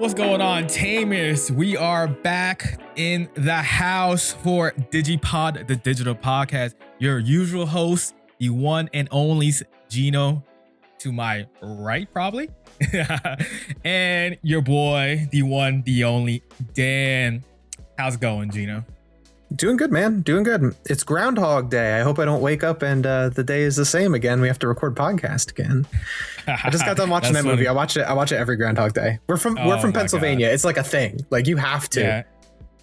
What's going on, Tamers? We are back in the house for DigiPod, the digital podcast. Your usual host, the one and only Gino, to my right, probably. And your boy, the one, the only Dan. How's it going, Gino? Doing good, man. Doing good. It's Groundhog Day. I hope I don't wake up and the day is the same again. We have to record podcast again. I just got done watching that movie. I watch it every Groundhog Day. We're from Pennsylvania. God. It's like a thing. Like you have to. Yeah.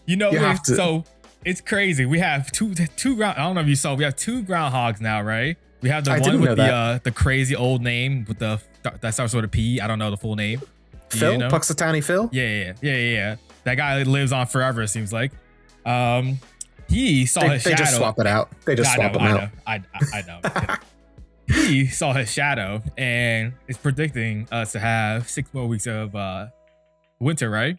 You have to. So it's crazy. We have two ground. I don't know if you saw. We have two groundhogs now, right? We have the one with the crazy old name with the that starts with a P. I don't know the full name. Phil, Puxatawny Phil. Yeah. That guy lives on forever. It seems like. He saw his shadow. They just swap it out. They just swap them out. I know. He saw his shadow and is predicting us to have 6 more weeks of winter, right?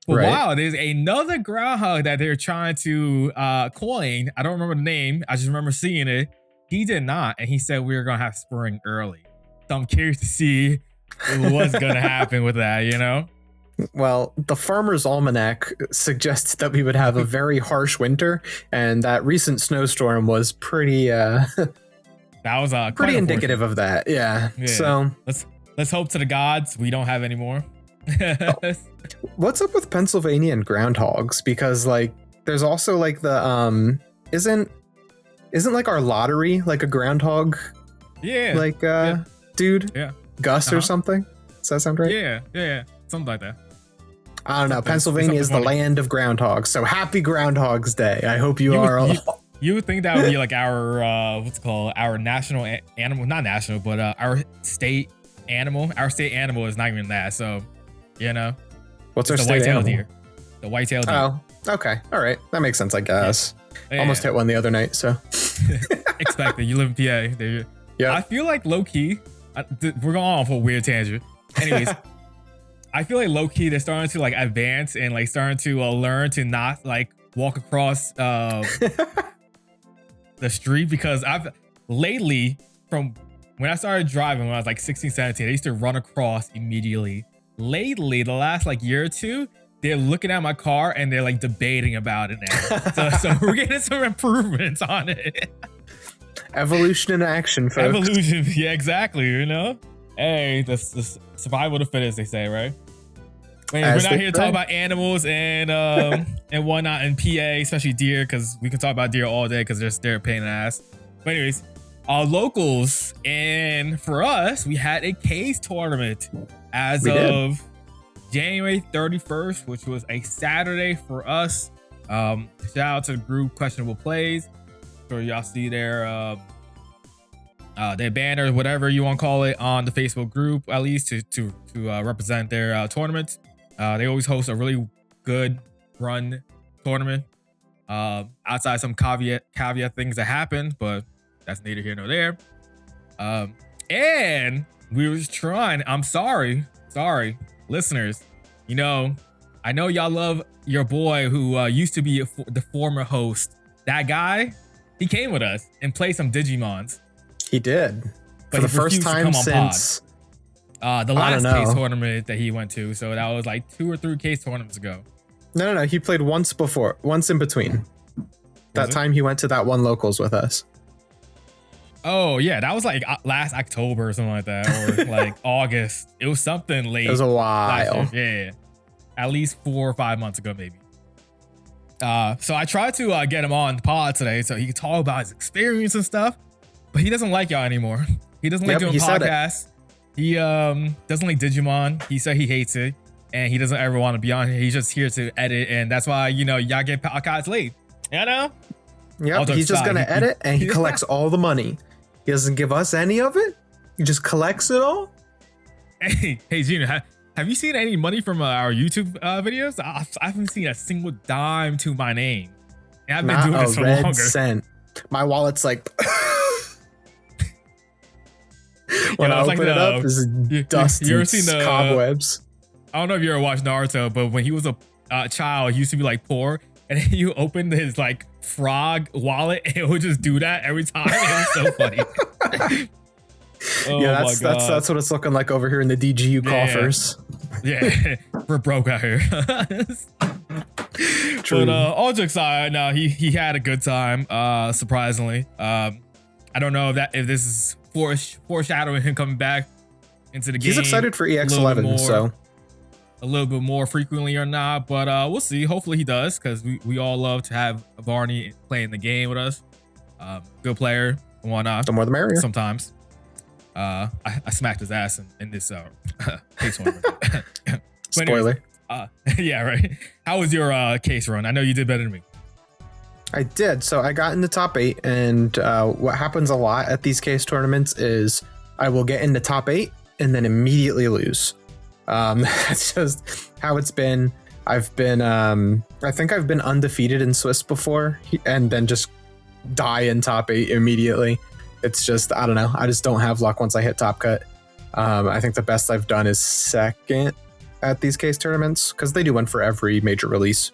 But wow, there's another groundhog that they're trying to coin. I don't remember the name. I just remember seeing it. He did not, and he said we were gonna have spring early. So I'm curious to see what's gonna happen with that. You know. Well, the Farmer's Almanac suggests that we would have a very harsh winter, and that recent snowstorm was pretty. That was pretty indicative of that. Yeah. So let's hope to the gods we don't have any more. What's up with Pennsylvania and groundhogs? Because like, there's also like the isn't like our lottery like a groundhog? Yeah. Like dude. Yeah. Gus or something. Does that sound right? Yeah. Something like that. I don't know. Pennsylvania is the land of groundhogs. So happy Groundhog's Day. I hope you are all. You would think that would be like our, what's it called? Our national animal, not national, but our state animal. Our state animal is not even that. So, you know. What's our state animal? Deer. The white-tailed deer. Oh, okay. All right. That makes sense, I guess. Yeah. Almost hit one the other night, so. Expected. You live in PA. Yeah. I feel like low-key, we're going on for a weird tangent. Anyways. I feel like low-key they're starting to like advance and like starting to learn to not like walk across the street, because I've lately, from when I started driving when I was like 16, 17, I used to run across immediately. Lately, the last like year or two, they're looking at my car and they're like debating about it now. so we're getting some improvements on it. Evolution in action, folks. Evolution, yeah, exactly, you know? Hey, the survival of the fittest, they say, right? We're not here to talk about animals and whatnot in PA, especially deer, because we can talk about deer all day because they're a pain in the ass. But anyways, locals, and for us, we had a case tournament as of January 31st, which was a Saturday for us. Shout out to the group Questionable Plays. So y'all see their banner, whatever you want to call it, on the Facebook group, at least to represent their tournament. They always host a really good run tournament. Outside some caveat things that happen, but that's neither here nor there. And we was trying. I'm sorry, listeners. You know, I know y'all love your boy who used to be the former host. That guy, he came with us and played some Digimons. He did. But for the first time since the last case tournament that he went to. So that was like 2 or 3 case tournaments ago. No. He played once in between. That time he went to that one locals with us. Oh, yeah. That was like last October or something like that. Or like August. It was something late. It was a while. Yeah. At least 4 or 5 months ago, maybe. So I tried to get him on the pod today so he could talk about his experience and stuff. But he doesn't like y'all anymore. He doesn't like doing podcasts. He doesn't like Digimon. He said he hates it. And he doesn't ever want to be on here. He's just here to edit. And that's why, you know, y'all get podcasts late. You know? Yep, he's just going to edit and he collects all the money. He doesn't give us any of it. He just collects it all. Hey, Gino, have you seen any money from our YouTube videos? I haven't seen a single dime to my name. And I've been doing this for longer. Cent. My wallet's like... When I open it up, there's dust and cobwebs. I don't know if you ever watched Naruto, but when he was a child, he used to be like poor, and then you opened his like frog wallet, and it would just do that every time. It was so funny. Yeah, that's what it's looking like over here in the DGU coffers. Yeah, we're broke out here. True. But all jokes aside, no, he had a good time. Surprisingly, I don't know if this is foreshadowing him coming back into the game. He's excited for EX11, so a little bit more frequently or not, but we'll see. Hopefully he does, because we all love to have Varney playing the game with us. Good player, why not? The more the merrier. Sometimes. I smacked his ass in this case run. Spoiler. Yeah, right. How was your case run? I know you did better than me. I did. So I got in the top 8, and what happens a lot at these case tournaments is I will get in the top 8 and then immediately lose. That's just how it's been. I've been, I think I've been undefeated in Swiss before, and then just die in top 8 immediately. It's just, I don't know. I just don't have luck once I hit top cut. I think the best I've done is second at these case tournaments, because they do one for every major release.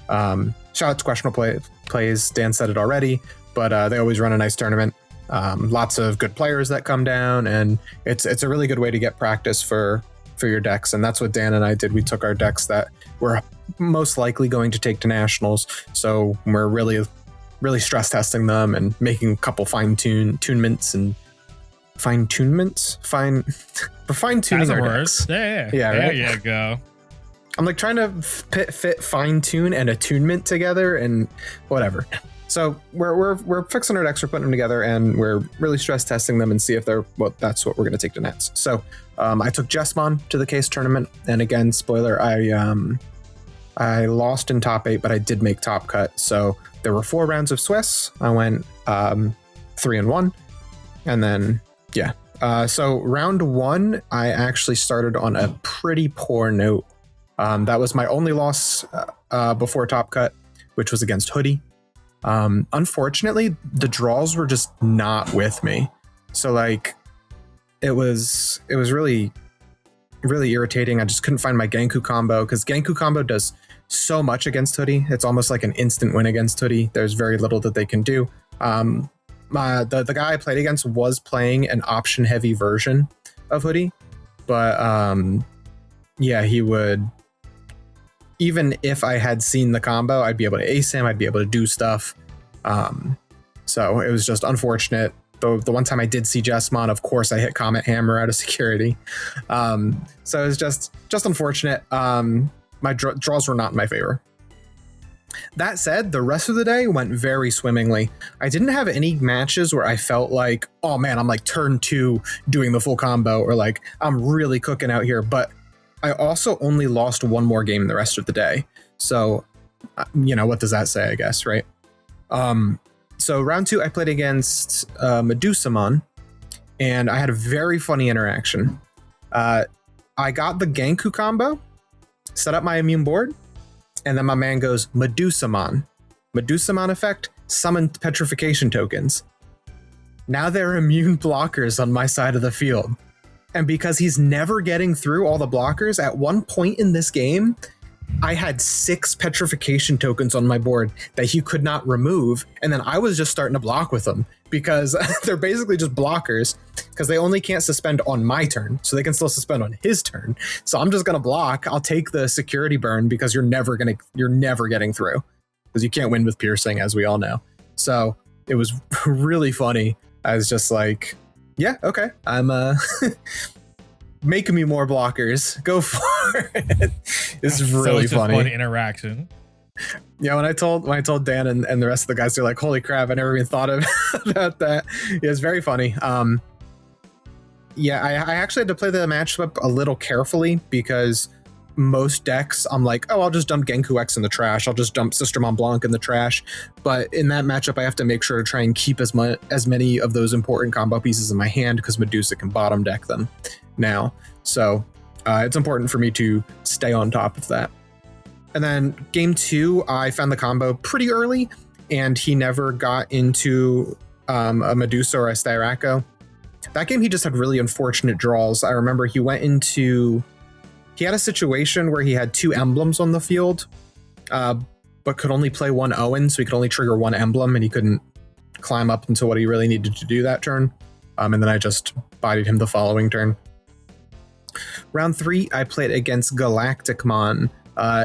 Shout out to Questionable Plays. Dan said it already, but they always run a nice tournament. Lots of good players that come down, and it's a really good way to get practice for your decks. And that's what Dan and I did. We took our decks that we're most likely going to take to nationals. So we're really stress testing them and making a couple fine-tunements. We're fine-tuning our decks. Yeah, right? There you go. I'm like trying to fit fine-tune and attunement together and whatever. So we're fixing our decks, we're putting them together, and we're really stress testing them and see if that's what we're going to take to nats. So I took Jesmon to the case tournament, and again, spoiler, I lost in top 8, but I did make top cut. So there were 4 rounds of Swiss. I went 3-1, and then yeah. So round 1, I actually started on a pretty poor note. That was my only loss before top cut, which was against Hoodie. Unfortunately, the draws were just not with me. So like, it was really, really irritating. I just couldn't find my Genku combo, because Genku combo does so much against Hoodie. It's almost like an instant win against Hoodie. There's very little that they can do. The guy I played against was playing an option heavy version of Hoodie, but yeah, he would, even if I had seen the combo, I'd be able to ace him, I'd be able to do stuff. So it was just unfortunate. The one time I did see Jesmon, of course I hit Comet Hammer out of security. So it was just unfortunate. My draws were not in my favor. That said, the rest of the day went very swimmingly. I didn't have any matches where I felt like, oh man, I'm like turn 2 doing the full combo, or like I'm really cooking out here. But I also only lost 1 more game the rest of the day. So, what does that say, I guess, right? So round 2, I played against Medusamon, and I had a very funny interaction. I got the Genku combo, set up my immune board, and then my man goes, Medusamon. Medusamon effect, summon petrification tokens. Now there are immune blockers on my side of the field. And because he's never getting through all the blockers, at one point in this game, I had 6 petrification tokens on my board that he could not remove. And then I was just starting to block with them, because they're basically just blockers, because they only can't suspend on my turn. So they can still suspend on his turn. So I'm just going to block. I'll take the security burn, because you're never getting through, because you can't win with piercing, as we all know. So it was really funny. I was just like, yeah, okay, I'm making me more blockers. Go for it. It's really funny. Fun interaction. Yeah, when I told Dan and the rest of the guys, they're like, holy crap, I never even thought about that. Yeah, it's very funny. Yeah, I actually had to play the matchup a little carefully, because most decks I'm like, oh, I'll just dump Genku X in the trash, I'll just dump Sister Mont Blanc in the trash. But in that matchup, I have to make sure to try and keep as many of those important combo pieces in my hand, because Medusa can bottom deck them now. So it's important for me to stay on top of that. And then game 2, I found the combo pretty early, and he never got into a Medusa or a Styraco. That game, he just had really unfortunate draws. I remember he had a situation where he had 2 emblems on the field, but could only play 1 Owen, so he could only trigger 1 emblem, and he couldn't climb up into what he really needed to do that turn. And then I just bodied him the following turn. Round 3, I played against Galacticmon.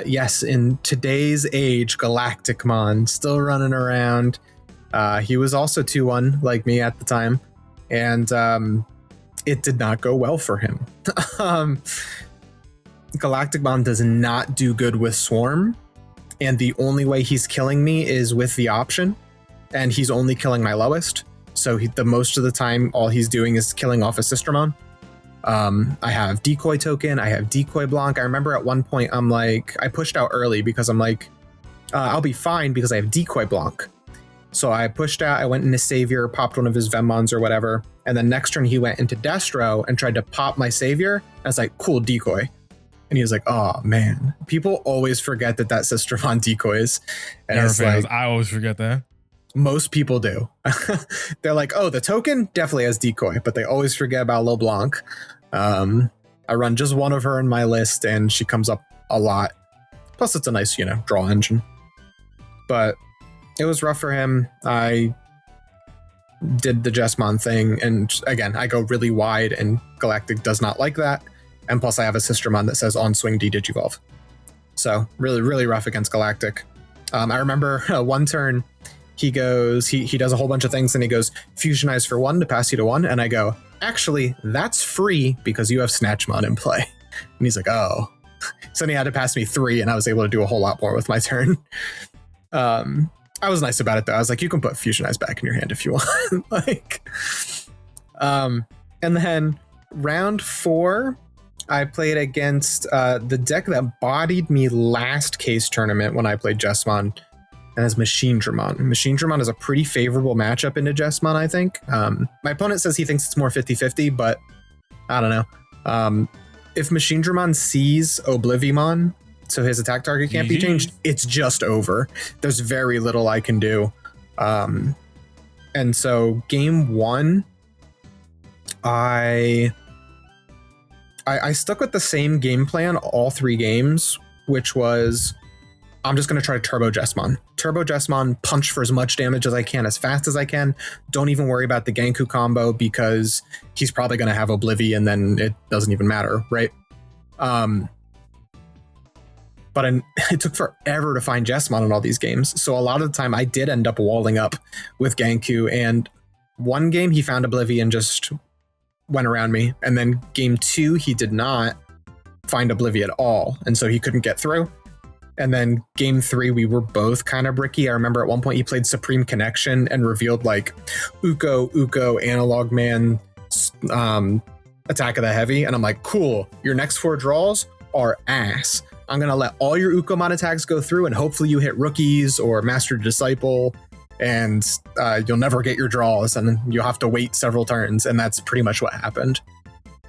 Yes, in today's age, Galacticmon still running around. He was also 2-1 like me at the time, and it did not go well for him. Galacticmon does not do good with Swarm, and the only way he's killing me is with the option, and he's only killing my lowest. So the most of the time, all he's doing is killing off a Sistermon. I have decoy token, I have decoy blanc. I remember at one point I'm like, I pushed out early because I'm like, I'll be fine because I have decoy blanc. So I pushed out, I went into Savior, popped one of his Vemmons or whatever, and then next turn he went into Destro and tried to pop my Savior. I was like, cool, decoy. And he was like, oh man, people always forget that Sistermon decoys. And it's like, I always forget that. Most people do. They're like, oh, the token definitely has decoy, but they always forget about LeBlanc. I run just one of her in my list and she comes up a lot. Plus it's a nice, draw engine. But it was rough for him. I did the Jesmon thing, and again, I go really wide and Galactic does not like that. And plus I have a Sistermon that says on swing D-Digivolve. So really, really rough against Galactic. I remember one turn he goes, he does a whole bunch of things and he goes, fusionize for 1 to pass you to 1. And I go, actually, that's free because you have Snatchmon in play. And he's like, oh. So then he had to pass me 3 and I was able to do a whole lot more with my turn. I was nice about it though. I was like, you can put fusionize back in your hand if you want. And then round 4, I played against the deck that bodied me last case tournament when I played Jesmon. And as Machine Dramon. Machine Dramon is a pretty favorable matchup into Jesmon, I think. My opponent says he thinks it's more 50-50, but I don't know. If Machine Dramon sees Oblivimon, so his attack target can't be changed, it's just over. There's very little I can do. And so game 1, I stuck with the same game plan all 3 games, which was I'm just going to try to Turbo Jesmon. Turbo Jesmon, punch for as much damage as I can, as fast as I can. Don't even worry about the Genku combo because he's probably going to have Oblivion and then it doesn't even matter, right? But it took forever to find Jesmon in all these games. So a lot of the time I did end up walling up with Genku, and one game he found Oblivion, just went around me. And then game 2, he did not find Oblivion at all. And so he couldn't get through. And then game 3, we were both kind of bricky. I remember at one point he played Supreme Connection and revealed like Uko, Analog Man, Attack of the Heavy. And I'm like, cool, your next 4 draws are ass. I'm going to let all your Ukomon attacks go through and hopefully you hit Rookies or Master Disciple and you'll never get your draws and you'll have to wait several turns. And that's pretty much what happened.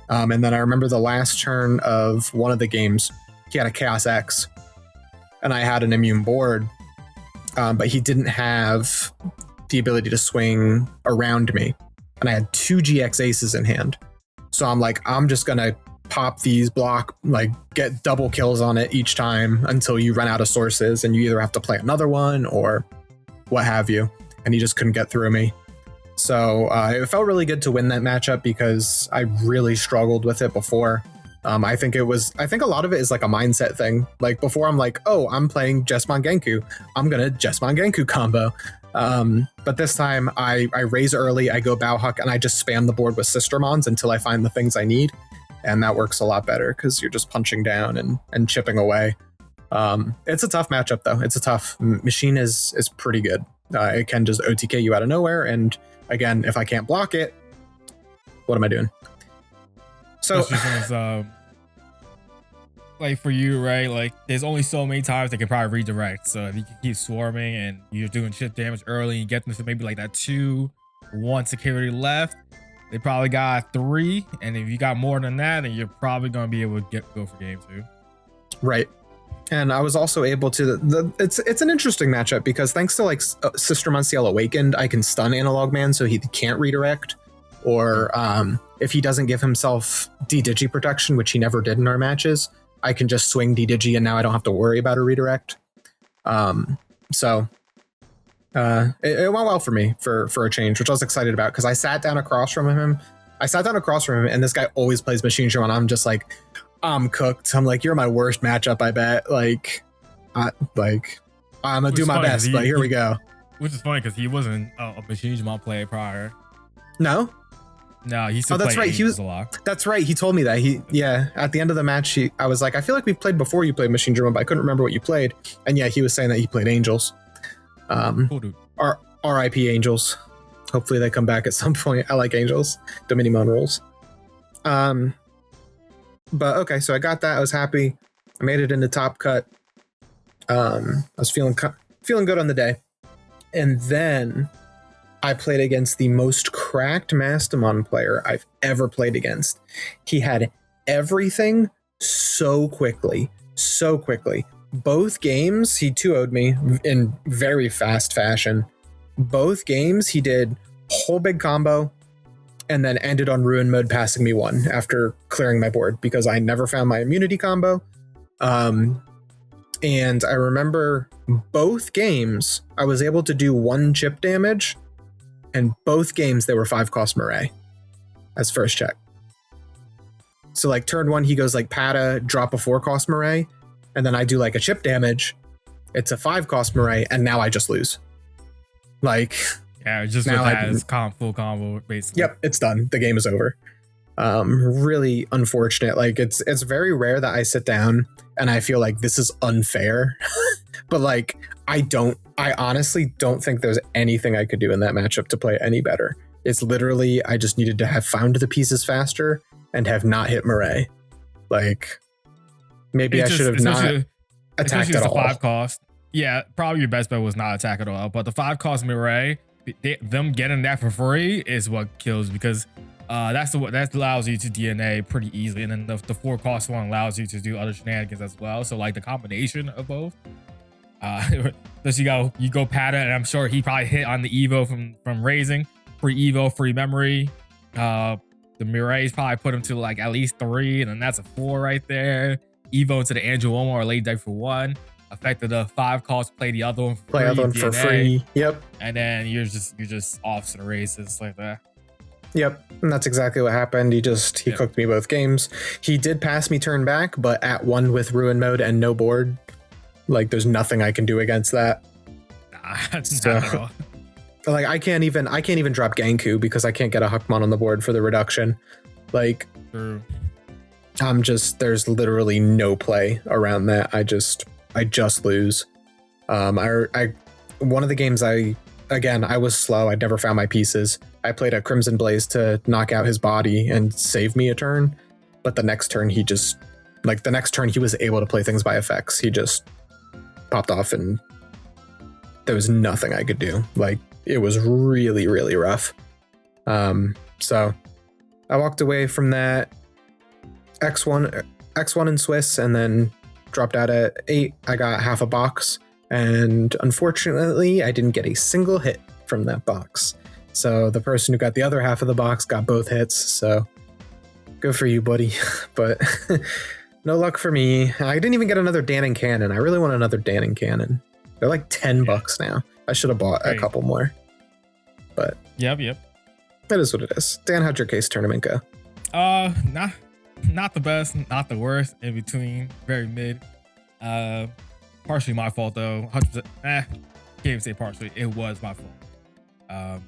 And then I remember the last turn of one of the games, he had a Chaos X. And I had an immune board, but he didn't have the ability to swing around me. And I had 2 GX Aces in hand. So I'm like, I'm just going to pop these block, like get double kills on it each time until you run out of sources and you either have to play another one or what have you. And he just couldn't get through me. So it felt really good to win that matchup because I really struggled with it before. I think a lot of it is like a mindset thing. Like before I'm like, oh, I'm playing Jesmon Genku. I'm going to Jesmon Genku combo. But this time I raise early, I go Bauhuck, and I just spam the board with Sistermons until I find the things I need. And that works a lot better because you're just punching down and chipping away. It's a tough matchup though. It's a tough, Machine is pretty good. It can just OTK you out of nowhere. And again, if I can't block it, what am I doing? So like for you, right? Like there's only so many times they can probably redirect. So if you can keep swarming and you're doing chip damage early, you get them to maybe like that 2-1 security left. They probably got 3, and if you got more than that, then you're probably going to be able to go for game 2. Right. And I was also able to it's an interesting matchup because thanks to like Sistermon CL Awakened, I can stun Analog Man so he can't redirect. Or if he doesn't give himself D-Digi protection, which he never did in our matches, I can just swing D-Digi and now I don't have to worry about a redirect. So it went well for me for a change, which I was excited about because I sat down across from him I sat down across from him, and this guy always plays Machine Drum, and I'm just like, I'm cooked. I'm like, you're my worst matchup, I bet. Like, I'm gonna do my best, but here we go. Which is funny because he wasn't a Machine Drum player prior. No? No, he still that's right. He was a lot. That's right. He told me that. At the end of the match, I was like, I feel like we played before you played Machine Drum, but I couldn't remember what you played. And yeah, he was saying that he played Angels. Cool, dude. RIP Angels. Hopefully they come back at some point. I like Angels. Digimon rules. But okay, so I got that. I was happy. I made it into Top Cut. I was feeling good on the day. And then I played against the most cracked Mastamon player I've ever played against. He had everything so quickly. Both games, he 2-0'd me in very fast fashion. Both games, he did whole big combo and then ended on ruin mode, passing me one after clearing my board because I never found my immunity combo. And I remember both games, I was able to do 1 chip damage, and both games, they were 5-cost Murray as first check. So like turn 1, he goes like Pata, drop a 4-cost Murray, and then I do like a chip damage. It's a 5-cost Murray, and now I just lose. Like, yeah, just with that full combo, basically. Yep, it's done. The game is over. Really unfortunate. Like it's very rare that I sit down and I feel like this is unfair. But like I honestly don't think there's anything I could do in that matchup to play any better. It's literally I just needed to have found the pieces faster and have not hit Murray. Like maybe I should have not attacked at all. 5-cost. Yeah, probably your best bet was not attack at all. But the 5-cost Murray, them getting that for free is what kills, because that allows you to DNA pretty easily, and then the 4-cost one allows you to do other shenanigans as well. So like the combination of both. So you go Pata, and I'm sure he probably hit on the Evo from raising, free Evo, free memory. The Murray's probably put him to like at least 3, and then that's a 4 right there. Evo into the Angeloma or late deck for 1. Affected the 5-cost, play the other one for free. Yep. And then you're just off to the races like that. Yep, and that's exactly what happened. He cooked me both games. He did pass me turn back, but at 1 with ruin mode and no board, like there's nothing I can do against that. Nah, so, not at all. Like I can't even drop Genku because I can't get a Huckmon on the board for the reduction. Like, true. There's literally no play around that. I just lose. One of the games I was slow. I'd never found my pieces. I played a Crimson Blaze to knock out his body and save me a turn. But the next turn he was able to play things by effects. He just popped off and there was nothing I could do. Like it was really, really rough. So I walked away from that X1 in Swiss and then dropped out at 8. I got half a box. And unfortunately, I didn't get a single hit from that box. So the person who got the other half of the box got both hits. So good for you, buddy. But no luck for me. I didn't even get another Danning Cannon. I really want another Danning Cannon. They're like $10 now. I should have bought a couple more. But yep. That is what it is. Dan, how'd your case tournament go? Not the best, not the worst. In between, very mid. Partially my fault though. 100%. Can't even say partially. It was my fault.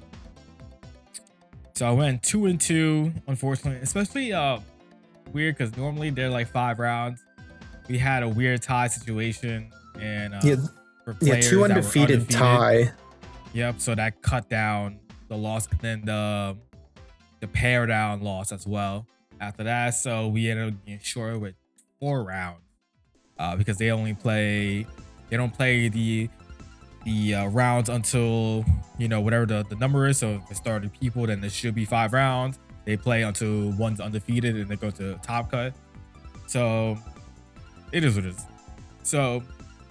So I went 2-2, unfortunately. Especially weird because normally they're like 5 rounds. We had a weird tie situation, and for players 2 undefeated tie. Yep. So that cut down the loss, and then the pair down loss as well. After that, so we ended up getting short with 4 rounds. Because they don't play the rounds until whatever the number is. So if it started people, then there should be 5 rounds. They play until one's undefeated and they go to Top Cut. So it is what it is. So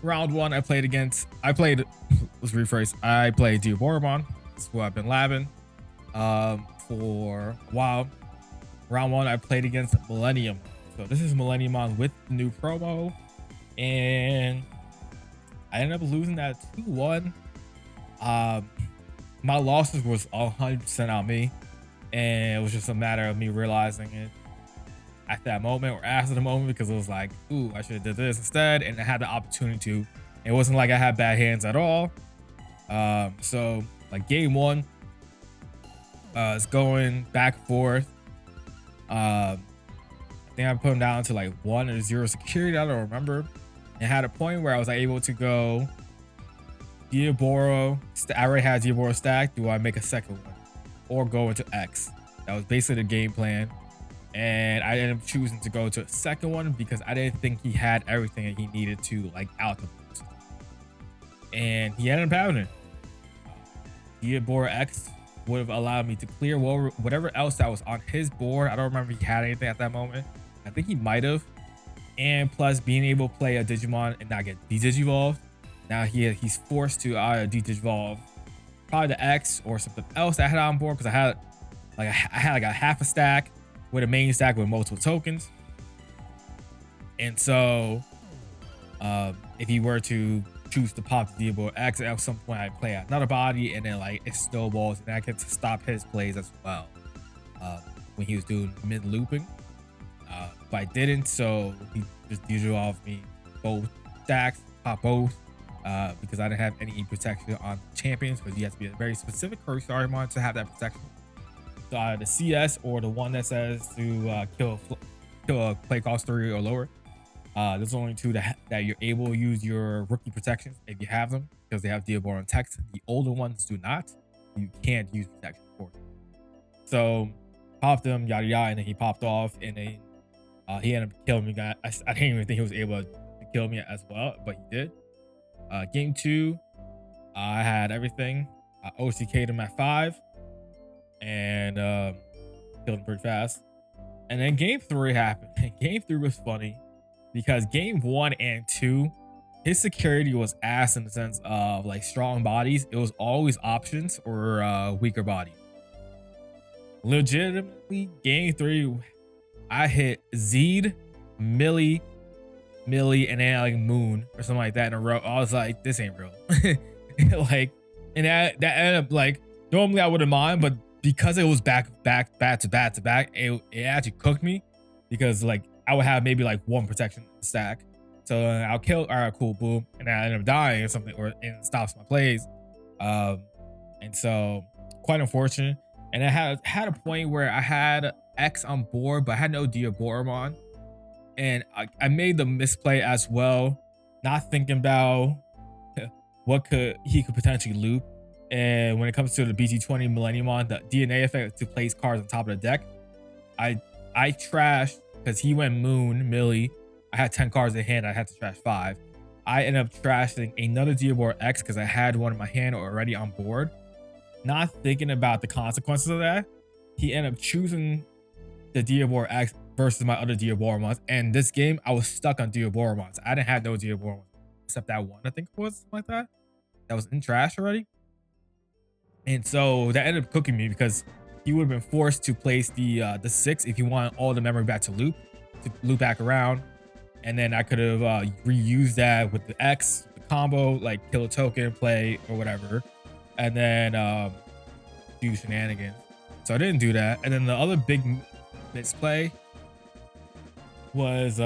round 1, let's rephrase. I played Digimon. That's who I've been labbing for a while. Round 1, I played against Millennium. So this is Millennium with the new promo. And I ended up losing that 2-1. My losses was 100% on me. And it was just a matter of me realizing it at that moment or after the moment, because it was like, ooh, I should have did this instead. And I had the opportunity to. It wasn't like I had bad hands at all. So like game one, it's going back and forth. I think I put him down to like 1 or 0 security. I don't remember. And had a point where I was able to go Diaboro. I already had Diaboro stacked. Do I make a second one or go into X? That was basically the game plan. And I ended up choosing to go to a second one because I didn't think he had everything that he needed to like out the boost. And he ended up having it. Diaboro X would have allowed me to clear whatever else that was on his board. I don't remember if he had anything at that moment. I think he might have. And plus being able to play a Digimon and not get de-digivolved. Now he's forced to either de-digivolve probably the X or something else I had on board, because I had like a half a stack with a main stack with multiple tokens. And so if he were to choose to pop the Diablo X, at some point I'd play another body, and then like it snowballs, and I get to stop his plays as well when he was doing mid looping. But I didn't, so he just digivolved me both stacks, pop both, because I didn't have any protection on champions, because you have to be a very specific Kurosari to have that protection. So either the CS or the one that says to kill a play cost 3 or lower. There's only 2 that you're able to use your rookie protections if you have them, because they have Diablo and text. The older ones do not. You can't use protection for them. So popped him, yada yada, and then he popped off, and then he ended up killing me. I didn't even think he was able to kill me as well, but he did. Game 2, I had everything. I OCK'd him at 5 and killed him pretty fast. And then game 3 happened. And game 3 was funny because game 1 and 2, his security was ass in the sense of like strong bodies. It was always options or weaker bodies. Legitimately, game 3, I hit Zed, Millie, and then like Moon or something like that in a row. I was like, this ain't real. Like, and that ended up like, normally I wouldn't mind, but because it was back to back, it actually cooked me, because like I would have maybe like 1 protection stack. So I'll kill, all right, cool, boom, and I end up dying or something, or it stops my plays. And so quite unfortunate. And I had a point where I had X on board, but I had no Diaboromon. And I made the misplay as well, not thinking about what he could potentially loop. And when it comes to the BT20 Millenniumon, the DNA effect to place cards on top of the deck, I trashed, because he went Moon, Millie. I had 10 cards in hand. I had to trash 5. I ended up trashing another Diablo X because I had one in my hand already on board. Not thinking about the consequences of that, he ended up choosing the Diablo X versus my other Diaboromons. And this game, I was stuck on Diaboromons. I didn't have no Diaboromons except that one, I think it was, something like that. That was in trash already. And so that ended up cooking me, because he would have been forced to place the 6 if he wanted all the memory back to loop back around. And then I could have reused that with the X, the combo, like kill a token, play, or whatever. And then do shenanigans. So I didn't do that. And then the other big misplay was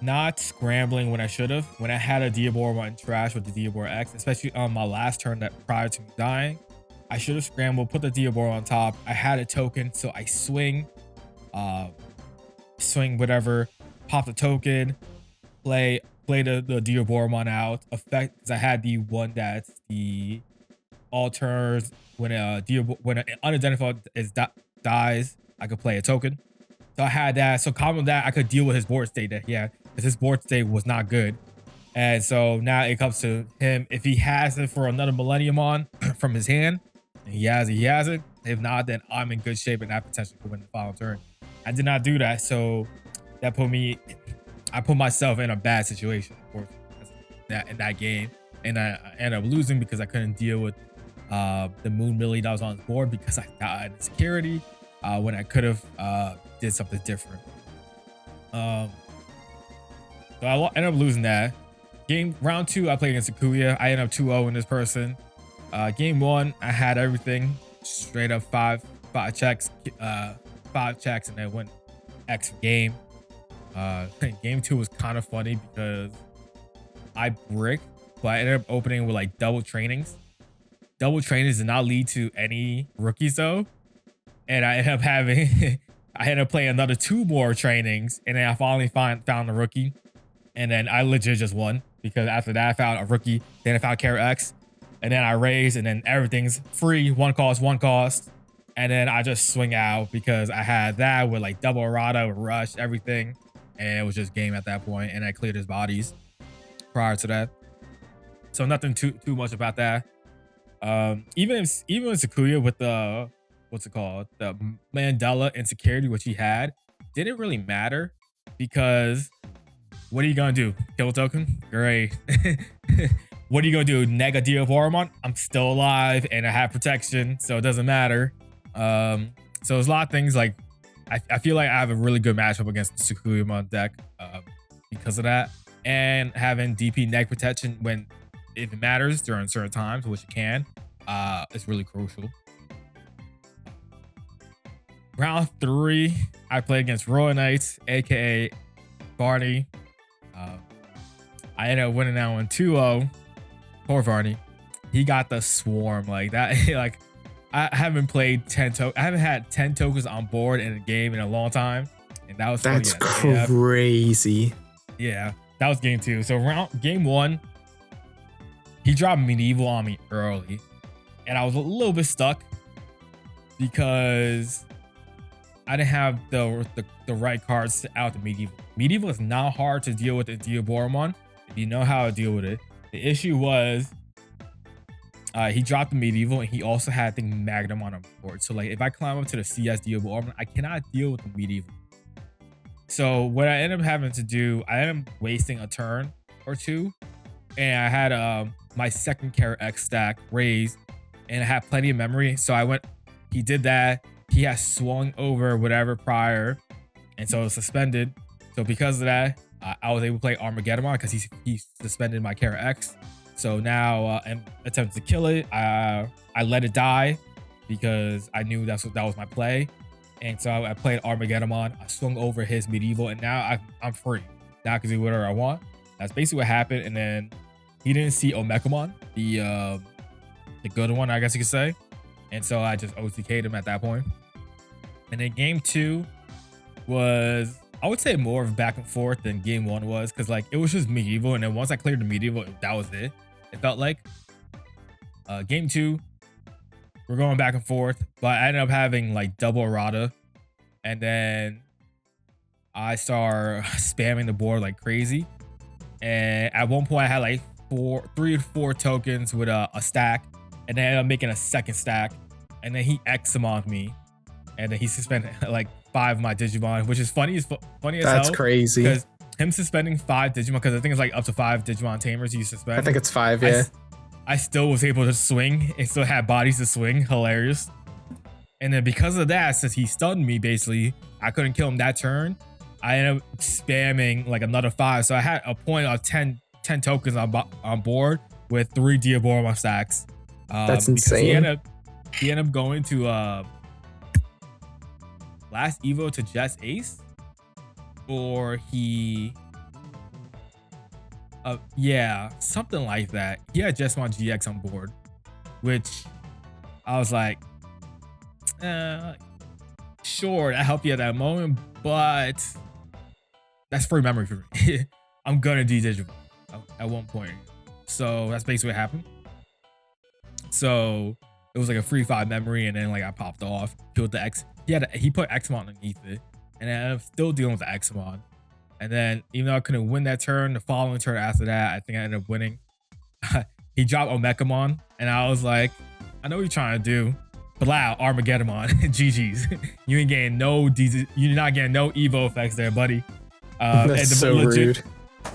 not scrambling when I should have. When I had a Diablo in trash with the Diablo X, especially on my last turn that prior to me dying, I should have scrambled, put the Diablo on top. I had a token, so I swing whatever, pop the token, play the Diaboromon out, effect, because I had the one that's the alters when an unidentified dies, I could play a token. So I had that. So common that I could deal with his board state that he had, because his board state was not good. And so now it comes to him. If he has it for another Millenniumon from his hand, and he has it. If not, then I'm in good shape and I potentially could win the final turn. I did not do that, so that I put myself in a bad situation, of course, in that game, and I ended up losing because I couldn't deal with the Moon Millie that was on his board, because I died in security when I could have did something different. So I ended up losing that. Round 2, I played against Akuya. I ended up 2-0 in this person. Game 1, I had everything straight up 5 5 checks, and then went X game. Game 2 was kind of funny because I bricked, but I ended up opening with like double trainings. Double trainings did not lead to any rookies though. And I ended up having, I ended up playing another 2 more trainings, and then I finally found a rookie. And then I legit just won because after that I found a rookie, then I found Carrot X, and then I raised, and then everything's free, one cost. And then I just swing out because I had that with like double errata, rush, everything. And it was just game at that point, and I cleared his bodies prior to that. So nothing too much about that. Even with Sakuya with the, what's it called? The Mandela insecurity, which he had, didn't really matter because what are you gonna do? Kill a token? Great. What are you gonna do? Neg a Diaboromon? I'm still alive and I have protection, so it doesn't matter. So there's a lot of things like I feel like I have a really good matchup against the Sukuyamon deck because of that, and having DP neg protection when if it matters during certain times, which it can, is really crucial. Round 3, I played against Royal Knights, aka Barney. I ended up winning that one 2-0. Poor Barney. He got the swarm like that. Like I haven't played 10 tokens. I haven't had 10 tokens on board in a game in a long time, and that was that's crazy. Yeah, that was game 2. So game 1, he dropped Medieval on me early, and I was a little bit stuck because I didn't have the right cards to out the Medieval. Medieval is not hard to deal with in Diaboromon if you know how to deal with it. The issue was he dropped the Medieval, and he also had, I think, Magnum on board. So like if I climb up to the CS Diaboromon, I cannot deal with the Medieval. So what I ended up having to do, I ended up wasting a turn or 2, and I had my second Carrot X stack raised, and I had plenty of memory. So he did that. He has swung over whatever prior, and so it was suspended. So because of that, I was able to play Armageddon because he suspended my Carrot X. So now I'm attempting to kill it. I let it die because I knew that was my play. And so I played Armageddon. I swung over his Medieval, and now I'm free. Now I can do whatever I want. That's basically what happened. And then he didn't see Omekamon, the good one, I guess you could say. And so I just OTK'd him at that point. And then game 2 was, I would say, more of back and forth than game 1 was, because like it was just Medieval, and then once I cleared the Medieval, that was it. It felt like game 2, we're going back and forth, but I ended up having like double errata, and then I started spamming the board like crazy. And at one point, I had like 3 or 4 tokens with a stack, and then I ended up making a second stack, and then he X-summoned me, and then he suspended like 5 of my Digimon, which is funny as hell. That's crazy. Because him suspending 5 Digimon, because I think it's like up to 5 Digimon tamers you suspend. I think it's 5, yeah. I still was able to swing and still had bodies to swing. Hilarious. And then because of that, since he stunned me, basically, I couldn't kill him that turn. I ended up spamming like another 5. So I had a point of 10 tokens on board with 3 Diaboromon stacks. That's insane. He ended up going to last Evo to Jess Ace, or he yeah, something like that. He had Jessmon GX on board, which I was like, sure, that helped you at that moment, but that's free memory for me. I'm gonna de-Digimon at one point. So that's basically what happened. So it was like a free 5 memory, and then like I popped off, killed the X. He put Xmon underneath it, and then I'm still dealing with the Xmon. And then even though I couldn't win that turn, the following turn after that, I think I ended up winning. He dropped Omekamon, and I was like, I know what you're trying to do. Blah, Armageddon. GG's. You ain't getting you're not getting no Evo effects there, buddy. That's so rude.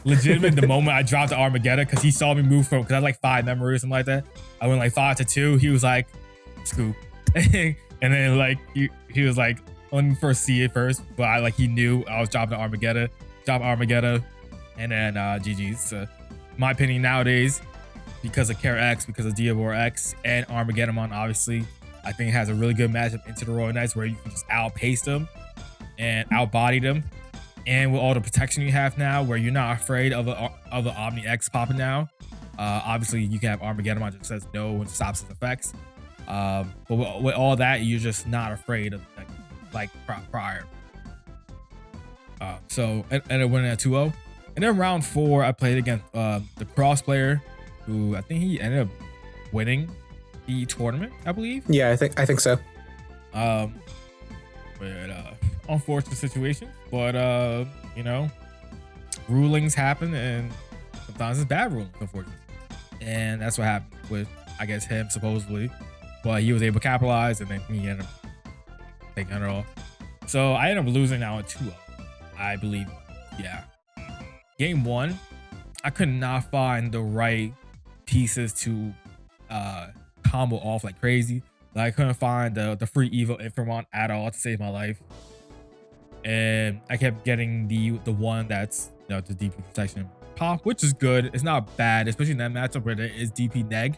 Legitimate, the moment I dropped the Armageddon, because he saw me move because I had like 5 memories or something like that. I went like 5 to 2. He was like, scoop. And then like he was like, let me first see it first, but he knew I was dropping Armageddon, and then GG's. So my opinion nowadays, because of Carrot X, because of Diabor X, and Armageddon, obviously, I think it has a really good matchup into the Royal Knights where you can just outpace them and outbody them. And with all the protection you have now, where you're not afraid of the Omni X popping now. Obviously, you can have Armageddon that says no and stops his effects. But with all that, you're just not afraid of like prior. So I ended up winning at 2-0. And then round 4, I played against the cross player, who I think he ended up winning the tournament, I believe. Yeah, I think so. But unfortunate situation. But rulings happen, and sometimes it's bad rulings, unfortunately. And that's what happened with, I guess, him supposedly. But he was able to capitalize, and then he ended up taking it all. So I ended up losing now at 2-0, I believe. Yeah. Game 1, I could not find the right pieces to combo off like crazy. Like, I couldn't find the free Evo Infamon at all to save my life. And I kept getting the one that's the DP protection pop, which is good. It's not bad, especially in that matchup where there is DP neg.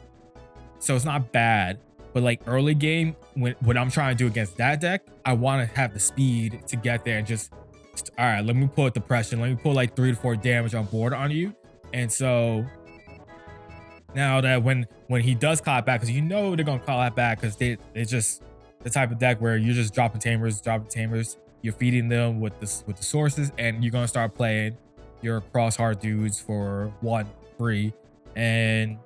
So it's not bad. But like early game, when I'm trying to do against that deck, I want to have the speed to get there and just all right, let me pull the depression. Let me pull like 3 to 4 damage on board on you. And so now that when he does call it back, because they're gonna call it back because it's just the type of deck where you're just dropping tamers. You're feeding them with the sources, and you're gonna start playing your cross hard dudes for 1 free. And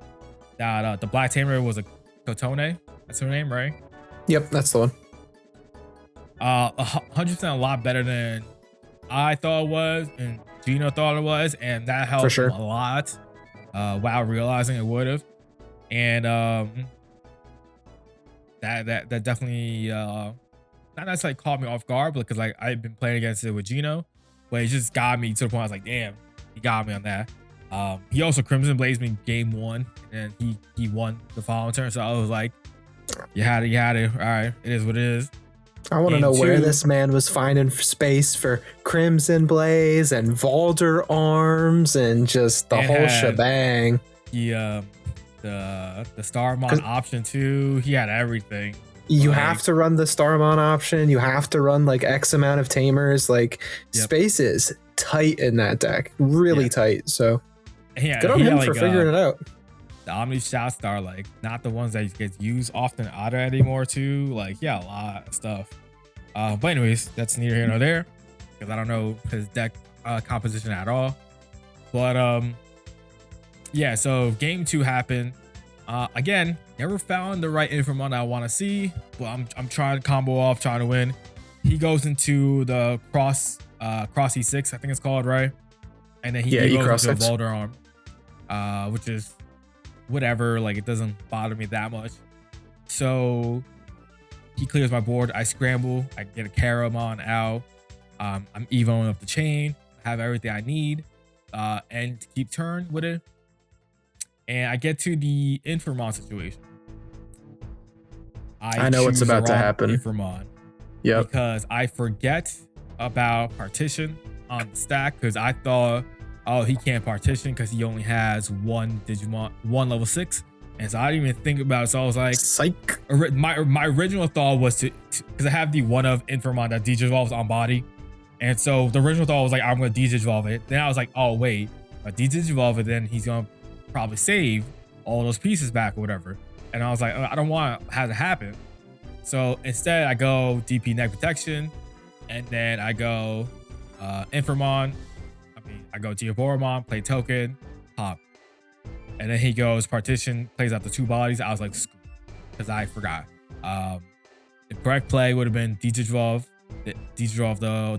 that the black tamer was a Kotone. That's her name, right? Yep, that's the one. 100% a lot better than I thought it was, and Gino thought it was, and that helped him a lot. While realizing it would have, and that definitely not necessarily caught me off guard, because like I've been playing against it with Gino, but it just got me to the point I was like, damn, he got me on that. He also Crimson Blazed me game 1, and he won the following turn, so I was like, you had it. All right, it is what it is. I want to know where this man was finding space for Crimson Blaze and Valder Arms and just the whole shebang. The Starmon option too. He had everything. You have to run the Starmon option. You have to run like X amount of tamers. Like space is tight in that deck, really tight. So good on him for figuring it out. The Omni shots are like not the ones that get used often either anymore too. Like a lot of stuff. But anyways, that's neither here nor there, because I don't know his deck composition at all. But yeah, so game 2 happened. Again, never found the right Infamon I want to see, but I'm trying to combo off, trying to win. He goes into the cross E6, I think it's called, right? And then he goes into a Valder Arm, which is whatever, like it doesn't bother me that much. So he clears my board. I scramble. I get a Caramon out. I'm evoing up the chain. I have everything I need, and keep turn with it. And I get to the Infamon situation. I know what's about to happen. Infamon. Yeah. Because I forget about partition on the stack, because I thought, oh, he can't partition because he only has 1 Digimon, 1 level 6. And so I didn't even think about it. So I was like, psych. My original thought was to, because I have the one of Infamon that Digivolves on body. And so the original thought was like, I'm going to Digivolve it. Then I was like, oh, wait, if I Digivolve it, then he's going to probably save all those pieces back or whatever. And I was like, I don't want to have it happen. So instead, I go DP neck protection. And then I go Infamon. I go Diaboromon, play token, pop. And then he goes partition, plays out the 2 bodies. I was like, because I forgot. The correct play would have been Digivolve the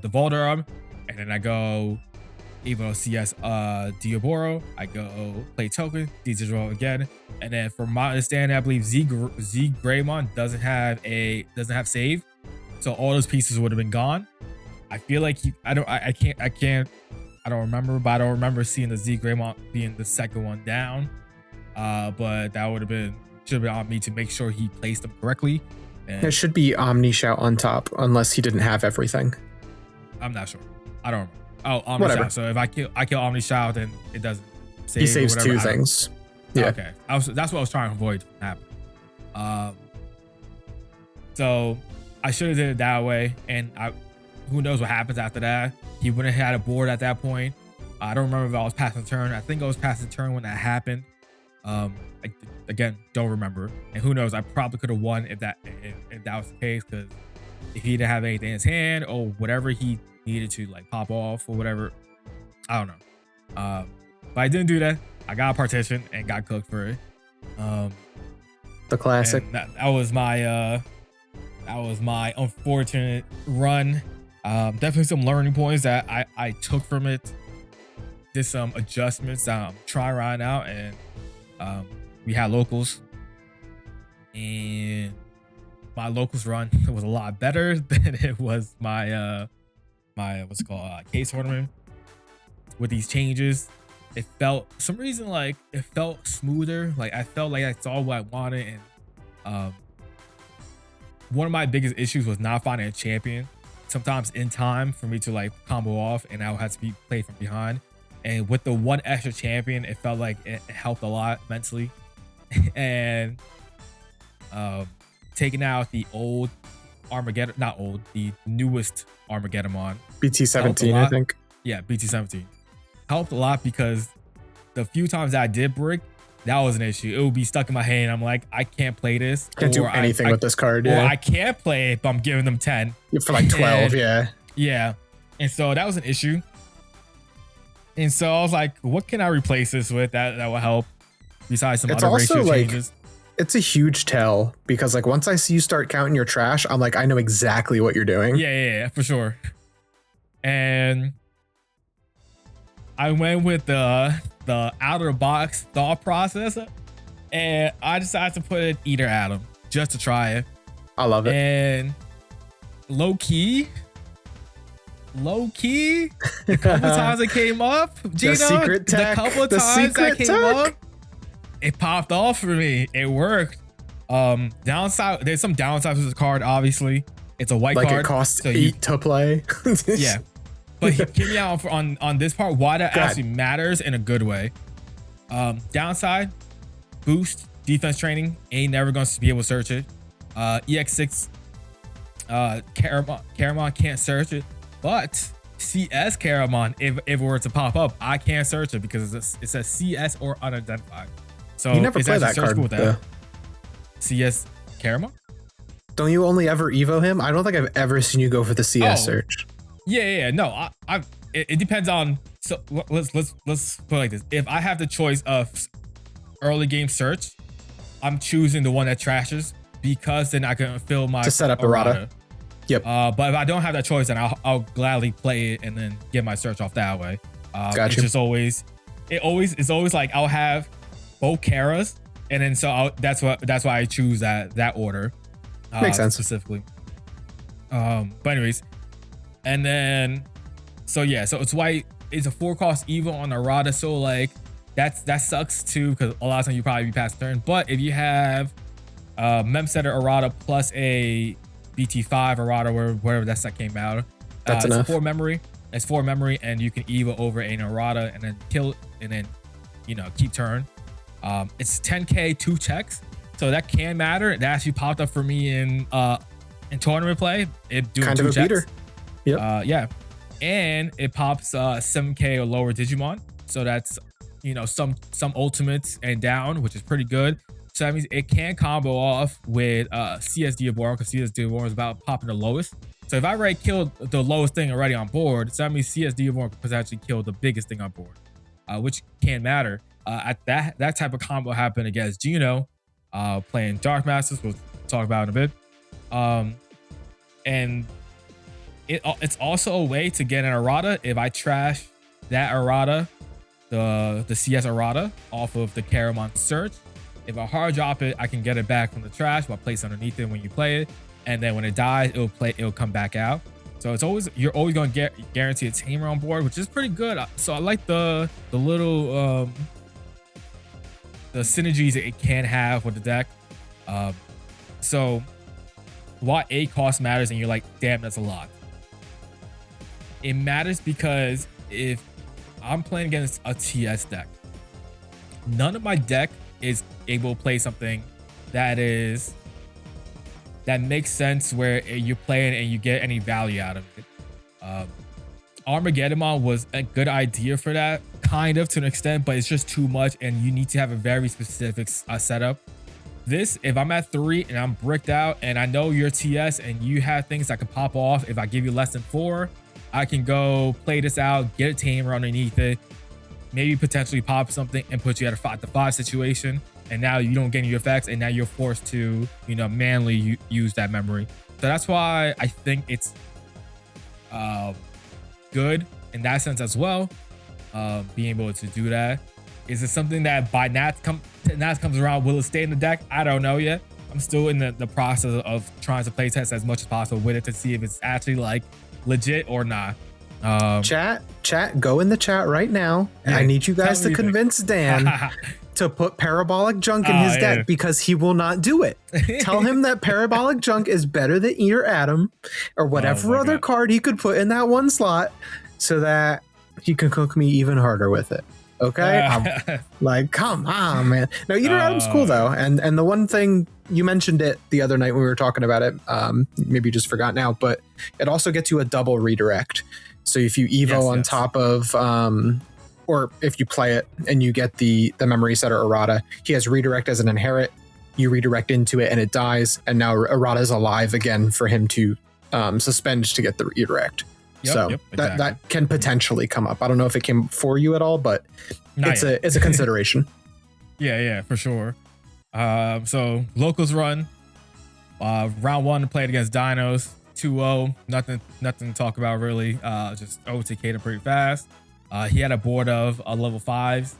Valder Arm. And then I go Evo CS Diaboro. I go play token, Digivolve again. And then from my understanding, I believe Z Greymon doesn't have save. So all those pieces would have been gone. I feel like I don't remember, but I don't remember seeing the Z Greymon being the second one down. But that should have been on me to make sure he placed them correctly. And there should be Omni Shout on top, unless he didn't have everything. I'm not sure. I don't remember. Oh, Omni Shout. So if I kill Omni Shout, then it doesn't save. He saves 2 things. Yeah. Okay. That's what I was trying to avoid happening. So I should have did it that way, and who knows what happens after that. He wouldn't have had a board at that point. I don't remember if I was passing turn. I think I was passing turn when that happened. Again, don't remember. And who knows? I probably could have won if that was the case, because if he didn't have anything in his hand or whatever he needed to like pop off or whatever, I don't know. But I didn't do that. I got a partition and got cooked for it. The classic. That was my unfortunate run. Definitely some learning points that I took from it. Did some adjustments that I'm trying right now, and we had locals, and my locals run was a lot better than it was my what's it called, case tournament. With these changes, it felt some reason like it felt smoother. Like I felt like I saw what I wanted, and one of my biggest issues was not finding a champion sometimes in time for me to like combo off, and I would have to be played from behind. And with the one extra champion, it felt like it helped a lot mentally. And taking out the old Armageddon, not old, the newest Armageddon, BT17, I think. Yeah, BT17 helped a lot, because the few times that I did brick, that was an issue. It would be stuck in my head, and I'm like, I can't play this. Can't do anything with this card. Or I can't play it, but I'm giving them 10 for like 12. Yeah, and so that was an issue. And so I was like, what can I replace this with that will help, besides some other ratio changes? It's a huge tell, because like once I see you start counting your trash, I'm like, I know exactly what you're doing. Yeah, for sure. And I went with the out of the box thought process, and I decided to put an Eater Atom just to try it. I love it. And low key, the couple times it came up, Gino, the couple times that came up, it popped off for me. It worked. Downside, there's some downsides to this card. Obviously, it's a white card. Like it costs 8 to play. Yeah, but hear me out on this part. Why that actually matters in a good way. Downside, boost defense training. Ain't never gonna be able to search it. EX6, Caramon can't search it. But CS Caramon, if it were to pop up, I can't search it because it says CS or unidentified. So you never play that card with that. CS Caramon? Don't you only ever Evo him? I don't think I've ever seen you go for the CS search. Yeah. No, it depends on. So let's put it like this. If I have the choice of early game search, I'm choosing the one that trashes, because then I can fill my to set up errata. Yep. But if I don't have that choice, then I'll gladly play it and then get my search off that way. Gotcha. It's just it's always like I'll have both Karas, and then that's why I choose that order. Makes sense. Specifically. But anyways, and then so it's white. It's a 4-cost Evo on errata, so like that sucks too, because a lot of times you probably be past turn. But if you have Memsetter errata plus a BT5 errata, wherever that set came out, that's enough. It's 4 memory. It's 4 memory, and you can Evo over an errata and then kill it, and then keep turn. It's 10k 2 checks, so that can matter. That actually popped up for me in tournament play. It doing kind 2 of a checks. beater. Yep. Yeah, and it pops 7k or lower Digimon, so that's some ultimates and down, which is pretty good. So that means it can combo off with CS Diaborn, because CS Diaborn is about popping the lowest. So if I already killed the lowest thing already on board, so that means CS Diaborn could potentially kill the biggest thing on board, which can matter. At that type of combo happened against Gino, playing Dark Masters. We'll talk about in a bit. And it's also a way to get an errata if I trash that errata, the CS errata, off of the Caramon search. If I hard drop it, I can get it back from the trash by place underneath it when you play it, and then when it dies, it'll come back out. So you're always going to get guarantee a tamer on board, which is pretty good. So I like the little the synergies that it can have with the deck. So why 8 cost matters, and you're like, damn, that's a lot. It matters because if I'm playing against a TS deck, none of my deck is able to play something that is that makes sense where you're playing and you get any value out of it. Armageddon was a good idea for that, kind of, to an extent, but it's just too much and you need to have a very specific setup. This, if I'm at 3 and I'm bricked out and I know you're TS and you have things that can pop off, if I give you less than 4, I can go play this out, get a tamer underneath it, maybe potentially pop something and put you at a 5-5 situation. And now you don't get any effects and now you're forced to, manually use that memory. So that's why I think it's good in that sense as well. Being able to do that. Is it something that by Nats comes around, will it stay in the deck? I don't know yet. I'm still in the process of trying to play test as much as possible with it to see if it's actually like legit or not. Chat, go in the chat right now. And I need you guys to convince Dan to put parabolic junk in his deck because he will not do it. Tell him that parabolic junk is better than Eater Atom or whatever other card he could put in that one slot so that he can cook me even harder with it. Okay, like, come on, man. No, Eater Atom's cool though, and the one thing you mentioned it the other night when we were talking about it, maybe you just forgot now, but it also gets you a double redirect. So if you Evo on top of, or if you play it and you get the memory setter errata, he has redirect as an inherit. You redirect into it and it dies, and now errata is alive again for him to suspend to get the redirect. Exactly. that can potentially come up. I don't know if it came for you at all, but it's a consideration. Yeah, for sure. So locals run. Round 1 played against Dinos. 2-0. Nothing to talk about really. Just OTK'd him pretty fast. He had a board of level 5s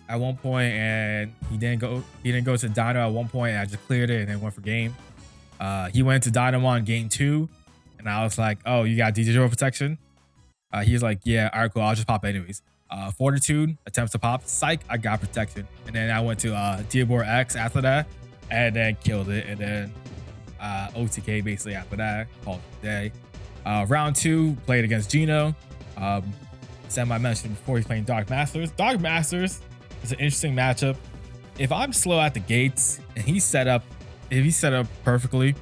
at one point, and he didn't go to Dino at one point. I just cleared it and then went for game. He went to Digimon game 2. And I was like, oh, you got DJ protection? He was like, yeah, all right, cool. I'll just pop anyways. Fortitude, attempts to pop. Psych, I got protection. And then I went to Diabor X after that and then killed it. And then OTK basically after that, called it a day. Round 2, played against Gino. Sam, I mentioned before, he's playing Dark Masters. Dark Masters is an interesting matchup. If I'm slow at the gates and he's set up perfectly,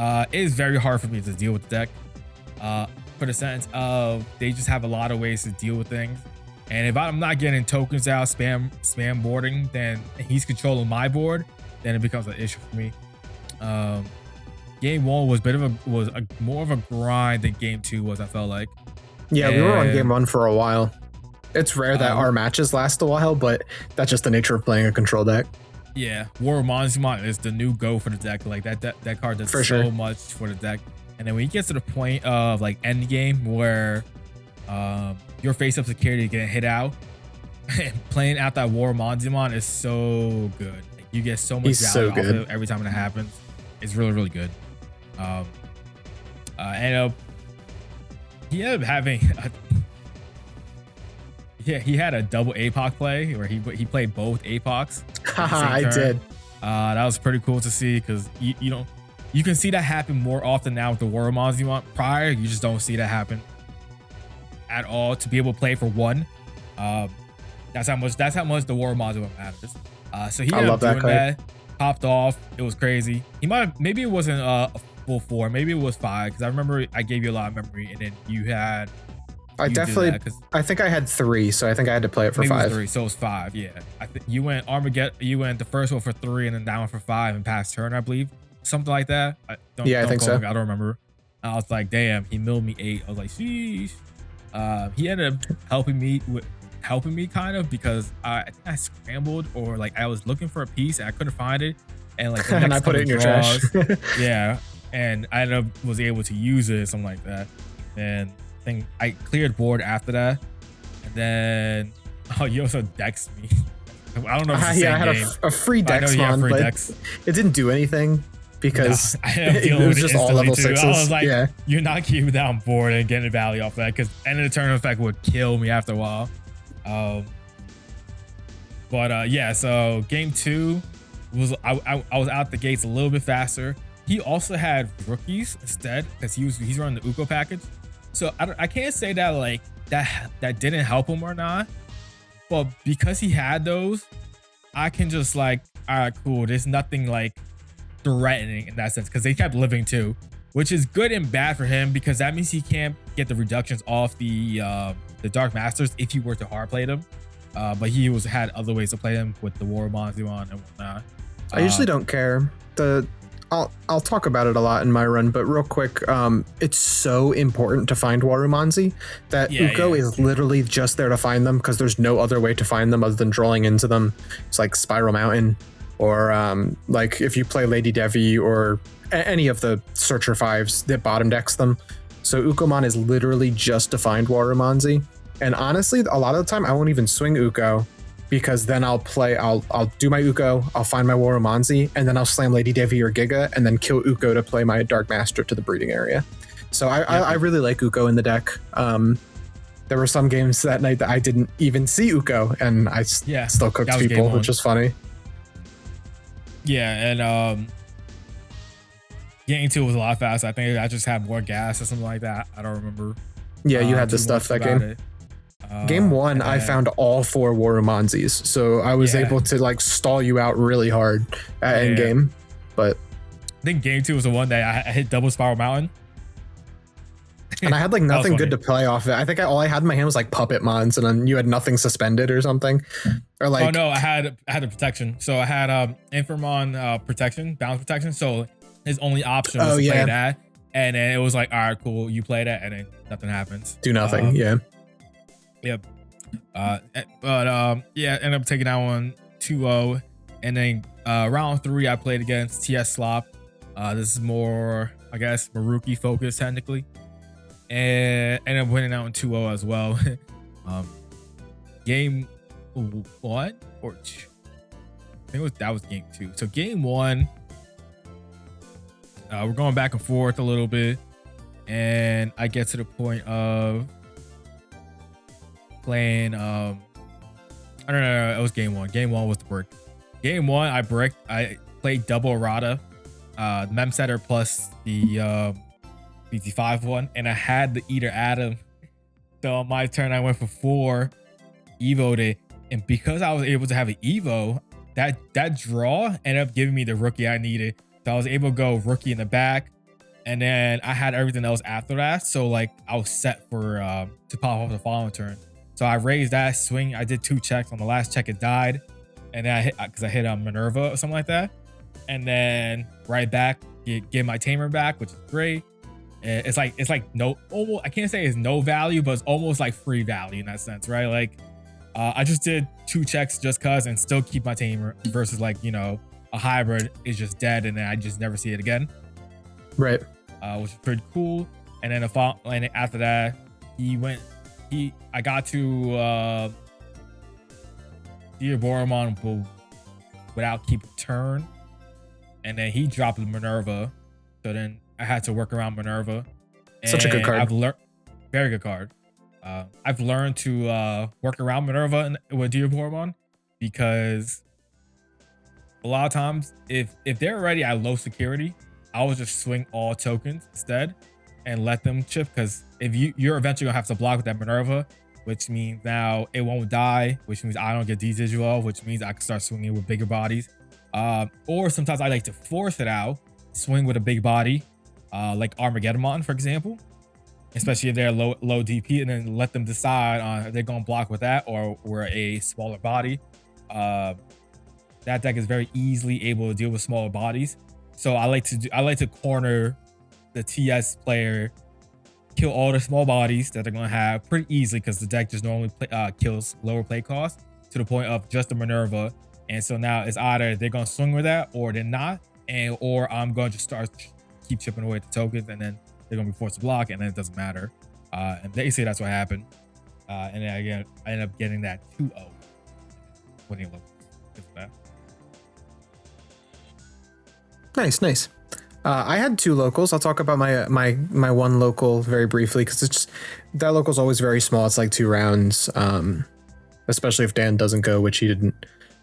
it is very hard for me to deal with the deck for the sense of they just have a lot of ways to deal with things. And if I'm not getting tokens out, spam boarding, then he's controlling my board, then it becomes an issue for me. Game 1 was more of a grind than game 2 was, I felt like. Yeah, we were on game 1 for a while. It's rare that our matches last a while, but that's just the nature of playing a control deck. Yeah, War of Monzimon is the new go for the deck. Like that card does so much for the deck. And then when you get to the point of like end game where your face-up security getting hit out, and playing out that War of Monzimon is so good. Like, you get so much value off it every time it happens. It's really, really good. He ended up having he had a double APOC play where he played both APOCs. I did. That was pretty cool to see because you can see that happen more often now with the War of Monzimon. Prior, you just don't see that happen at all. To be able to play for one, that's how much the War of Monzimon matters. So he ended up doing that, popped off. It was crazy. Maybe it wasn't a full 4, maybe it was 5 because I remember I gave you a lot of memory and then you had. I think I had 3, so I think I had to play it for 5. 3, so it was 5. Yeah, I think you went Armageddon. You went the first one for 3 and then that one for 5 and passed turn, I believe, something like that. I think so. I don't remember. I was like, damn, he milled me 8. I was like, sheesh. He ended up helping me kind of because I think I scrambled or like I was looking for a piece and I couldn't find it, and like and I put it in your trash. Yeah, and I was able to use it, something like that, and. I cleared board after that, and then you also dexed me. I don't know if it's the same I had game. a free dex mon, but dex. It didn't do anything because it was just all level 6s. I was like, yeah. You're not keeping down board and getting value off that because end of the turn effect would kill me after a while. So game 2 was I was out the gates a little bit faster. He also had rookies instead because he's running the Uko package. So I can't say that like that didn't help him or not, but because he had those, I can just like, all right, cool. There's nothing like threatening in that sense because they kept living too, which is good and bad for him because that means he can't get the reductions off the Dark Masters if you were to hard play them. But he had other ways to play them with the Warumanzi on and whatnot. I usually don't care. I'll talk about it a lot in my run, but real quick, it's so important to find Warumanzi that Uko is literally just there to find them because there's no other way to find them other than drawing into them. It's like Spiral Mountain, or like if you play Lady Devi or any of the Searcher 5s that bottom decks them. So Ukomon is literally just to find Warumanzi. And honestly, a lot of the time I won't even swing Uko, because then I'll do my Uko, I'll find my Warumanzi, and then I'll slam Lady Devi or Giga, and then kill Uko to play my Dark Master to the breeding area. So I really like Uko in the deck. There were some games that night that I didn't even see Uko, and I still cooked people, which is funny. Yeah, and getting to it was a lot faster. I think I just had more gas or something like that. I don't remember. Yeah, you had the stuff that game. Game 1, I found all 4 Warumanzis, so I was able to like stall you out really hard at end game. But I think game 2 was the one that I hit double Spiral Mountain, and I had like nothing good to play off it. I think all I had in my hand was like Puppet Mons, and then you had nothing suspended or something, or like. Oh no, I had the protection. So I had Inframon protection, balance protection. So his only option was to play that, and then it was like, all right, cool, you play that, and then nothing happens. Do nothing. Yep. But ended up taking that one 2-0. And then round 3 I played against TS Slop. This is more, I guess, Maruki focused technically. And ended up winning that one 2-0 as well. Game 1 or 2. I think that was game 2. So game 1, we're going back and forth a little bit. And I get to the point of playing I don't know, it was game 1. Game 1 was the brick. Game 1 I played double errata, mem setter plus the BT5 one, and I had the Eater Atom. So on my turn I went for 4, evo'd it, and because I was able to have an evo, that draw ended up giving me the rookie I needed. So I was able to go rookie in the back, and then I had everything else after that, so like I was set for to pop off the following turn. So I raised that swing. I did 2 checks. On the last check, it died. And then I hit, because I hit Minerva or something like that. And then right back, get my Tamer back, which is great. It's like no, almost, I can't say it's no value, but it's almost like free value in that sense, right? Like I just did 2 checks just cause and still keep my Tamer versus like, you know, a hybrid is just dead and then I just never see it again. Right. Which is pretty cool. And then after that, I got to Boromon without keeping turn, and then he dropped the Minerva, so then I had to work around Minerva. And such a good card. Very good card. I've learned to work around Minerva with Boromon because a lot of times if they're already at low security, I will just swing all tokens instead and let them chip, because if you're eventually gonna have to block with that Minerva, which means now it won't die, which means I don't get Digital, which means I can start swinging with bigger bodies. Or sometimes I like to force it out, swing with a big body, like Armageddon, for example, especially if they're low DP, and then let them decide on if they're gonna block with that or a smaller body. That deck is very easily able to deal with smaller bodies. So I like to corner the TS player, kill all the small bodies that they're going to have pretty easily, because the deck just normally kills lower play cost to the point of just the Minerva. And so now it's either they're going to swing with that or they're not, or I'm going to start keep chipping away at the tokens, and then they're going to be forced to block, and then it doesn't matter. And they say that's what happened. And then again, I ended up getting that 2-0 winning level. Nice. I had 2 locals. I'll talk about my one local very briefly, because it's just, that local's always very small. It's like 2 rounds, especially if Dan doesn't go, which he didn't.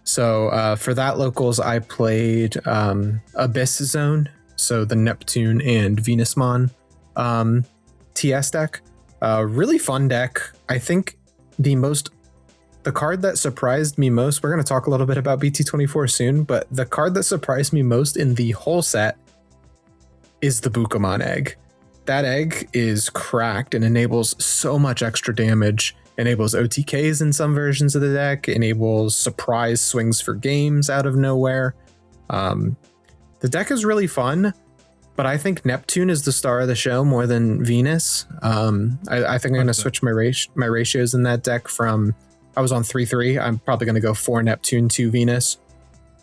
So for that locals, I played Abyss Zone, so the Neptune and Venusmon TS deck. Really fun deck. I think the most the card that surprised me most, we're going to talk a little bit about BT24 soon, but the card that surprised me most in the whole set is the Bukamon egg. That egg is cracked and enables so much extra damage, enables OTKs in some versions of the deck, enables surprise swings for games out of nowhere. The deck is really fun, but I think Neptune is the star of the show more than Venus. I think I'm going to switch my ratios in that deck from, I was on 3-3. I'm probably going to go 4 Neptune, 2 Venus.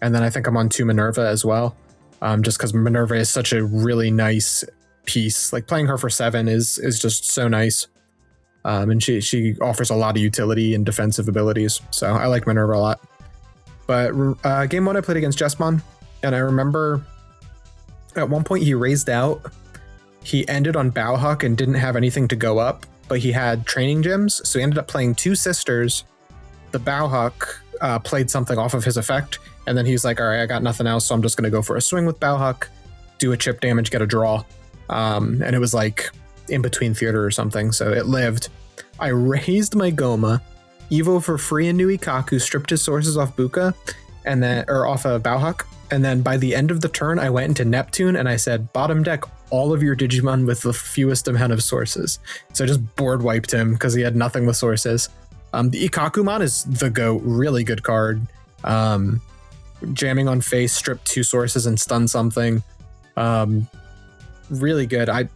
And then I think I'm on 2 Minerva as well. Just because Minerva is such a really nice piece. Like playing her for 7 is just so nice. And she offers a lot of utility and defensive abilities. So I like Minerva a lot. But game 1 I played against Jesmon. And I remember at one point he raised out. He ended on Bauhuck and didn't have anything to go up. But he had training gems. So he ended up playing 2 Sisters. The Bauhuck played something off of his effect. And then he's like, all right, I got nothing else. So I'm just going to go for a swing with Bauhuck. Do a chip damage, get a draw. And it was like in between theater or something, so it lived. I raised my Goma, Evo for free a new Ikaku, stripped his sources off Buka, and then off of Bauhuck, and then by the end of the turn, I went into Neptune and I said, bottom deck all of your Digimon with the fewest amount of sources. So I just board wiped him because he had nothing with sources. The Ikakumon is the GOAT, really good card. Jamming on face, strip 2 sources and stun something. Really good.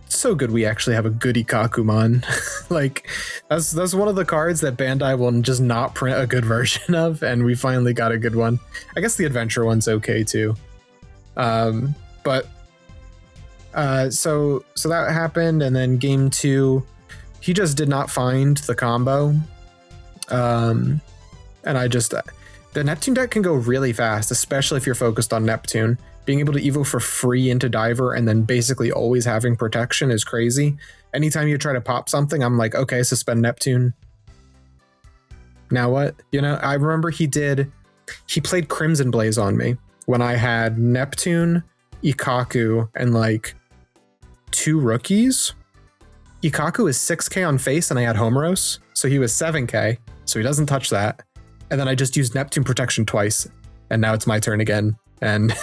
So good we actually have a good Ikakumon. Like that's one of the cards that Bandai will just not print a good version of, and we finally got a good one. I guess the adventure one's okay too. So that happened, and then game 2 he just did not find the combo. And the Neptune deck can go really fast, especially if you're focused on Neptune. Being able to Evo for free into Diver and then basically always having protection is crazy. Anytime you try to pop something, I'm like, okay, suspend Neptune. Now what? You know, I remember he played Crimson Blaze on me when I had Neptune, Ikaku, and like 2 rookies. Ikaku is 6k on face and I had Homeros, so he was 7k, so he doesn't touch that. And then I just used Neptune protection twice, and now it's my turn again. And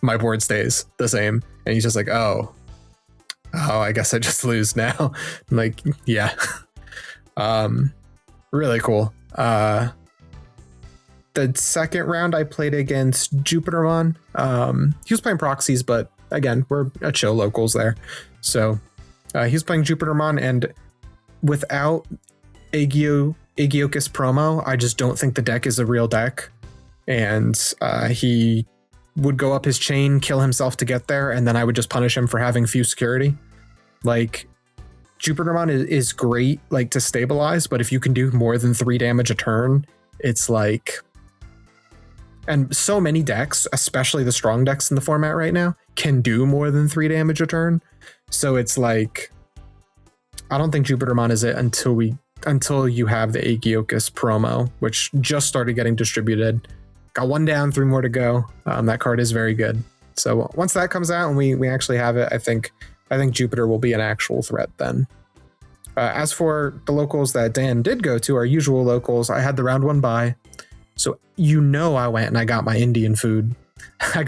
my board stays the same. And he's just like, oh, I guess I just lose now. I'm like, yeah. Really cool. The second round I played against Jupitermon. He was playing proxies, but again, we're a chill locals there. So he was playing Jupitermon, and without Aegyokus promo, I just don't think the deck is a real deck. And he would go up his chain, kill himself to get there, and then I would just punish him for having few security. Like, Jupitermon is great, like, to stabilize, but if you can do more than 3 damage a turn, it's like... And so many decks, especially the strong decks in the format right now, can do more than 3 damage a turn. So it's like... I don't think Jupitermon is it until you have the Aegyokus promo, which just started getting distributed. Got 1 down, 3 more to go. That card is very good. So once that comes out and we actually have it, I think Jupiter will be an actual threat then. As for the locals that Dan did go to, our usual locals, I had the round 1 bye. So I went and I got my Indian food. I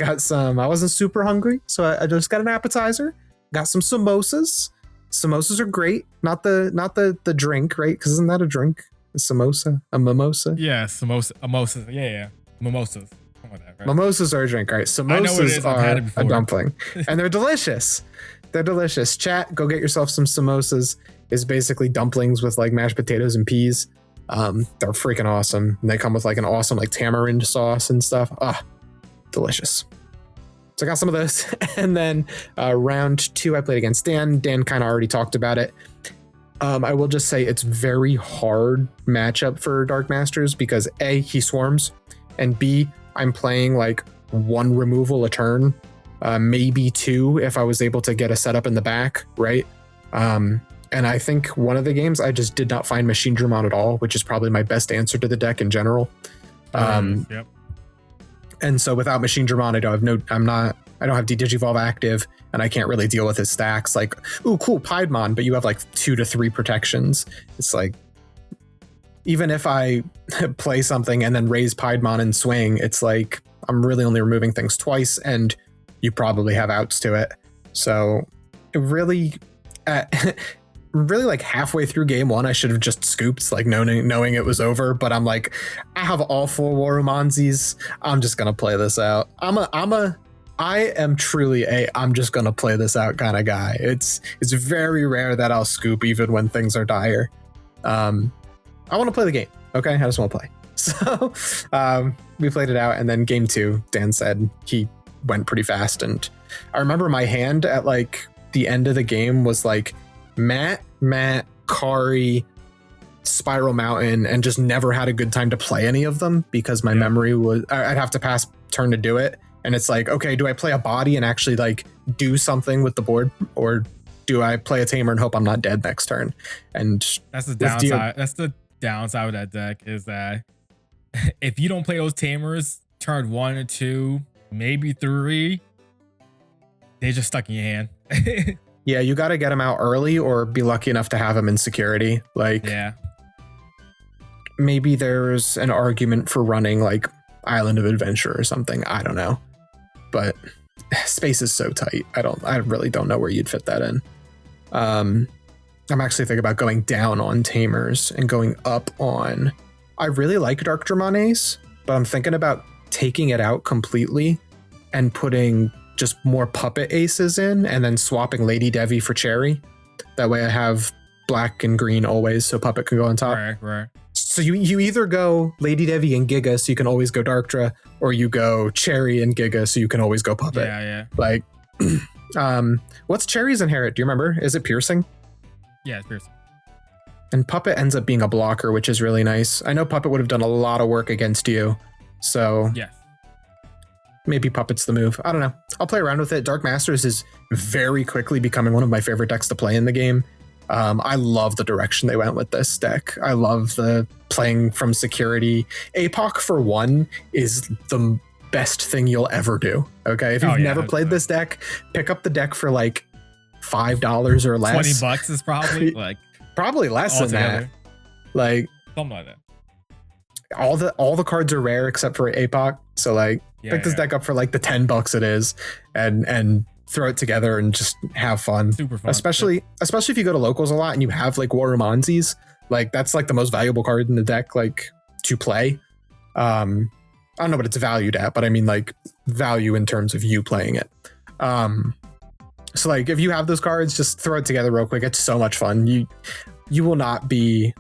wasn't super hungry, so I just got an appetizer. Got some samosas. Samosas are great. Not the drink, right? Because isn't that a drink? A samosa? A mimosa? Yeah, mimosas. Yeah. Mimosas. Right? Mimosas are a drink. All right. Samosas are a dumpling. And they're delicious. They're delicious. Chat, go get yourself some samosas. It's basically dumplings with like mashed potatoes and peas. They're freaking awesome. And they come with like an awesome like tamarind sauce and stuff. Delicious. So I got some of those. And then round 2, I played against Dan. Dan kind of already talked about it. I will just say it's very hard matchup for Dark Masters because A, he swarms, and B, I'm playing like 1 removal a turn, maybe 2 if I was able to get a setup in the back, right? And I think one of the games I just did not find Machine Dramon at all, which is probably my best answer to the deck in general. Yep. And so without Machine Dramon, I don't have Digivolve active, and I can't really deal with his stacks. Like, ooh, cool, Piedmon, but you have like 2 to 3 protections. It's like, even if I play something and then raise Piedmon and swing, it's like I'm really only removing things twice, and you probably have outs to it. So it really, really like halfway through game one, I should have just scooped, like knowing it was over. But I'm like, I have all 4 Warumanzis. I'm just gonna play this out. I am truly I'm just gonna play this out kind of guy. It's very rare that I'll scoop even when things are dire. I want to play the game. Okay, I just want to play. So we played it out, and then game 2, Dan said he went pretty fast, and I remember my hand at like the end of the game was like Matt, Kari, Spiral Mountain, and just never had a good time to play any of them because my memory was I'd have to pass turn to do it, and it's like, okay, do I play a body and actually like do something with the board, or do I play a tamer and hope I'm not dead next turn? And that's the downside. That's the downside of that deck, is that if you don't play those tamers turn 1 or 2, maybe 3, they're just stuck in your hand. Yeah, you got to get them out early or be lucky enough to have them in security. Like, yeah, maybe there's an argument for running like Island of Adventure or something. I don't know, but space is so tight. I really don't know where you'd fit that in. I'm actually thinking about going down on tamers and going up on. I really like Dark Dramon Ace, but I'm thinking about taking it out completely and putting just more puppet aces in, and then swapping Lady Devi for Cherry. That way I have black and green always, so puppet can go on top. Right. So you either go Lady Devi and Giga, so you can always go Darkdra, or you go Cherry and Giga, so you can always go puppet. Yeah. Like, what's Cherry's inherit? Do you remember? Is it piercing? Yeah, it's piercing. And puppet ends up being a blocker, which is really nice. I know puppet would have done a lot of work against you, so yeah. Maybe puppet's the move. I don't know. I'll play around with it. Dark Masters is very quickly becoming one of my favorite decks to play in the game. I love the direction they went with this deck. I love the playing from security. APOC for 1 is the best thing you'll ever do. Okay, if you've never played this deck, pick up the deck for like $5 or less. $20 is probably like probably less than that. Like something like that. All the cards are rare except for APOC. So like pick this deck up for like the $10 it is, and throw it together and just have fun. Super fun. Especially if you go to locals a lot and you have like Warumanzis, like that's like the most valuable card in the deck, like to play. I don't know what it's valued at, but I mean like value in terms of you playing it. So like if you have those cards, just throw it together real quick. It's so much fun. You will not be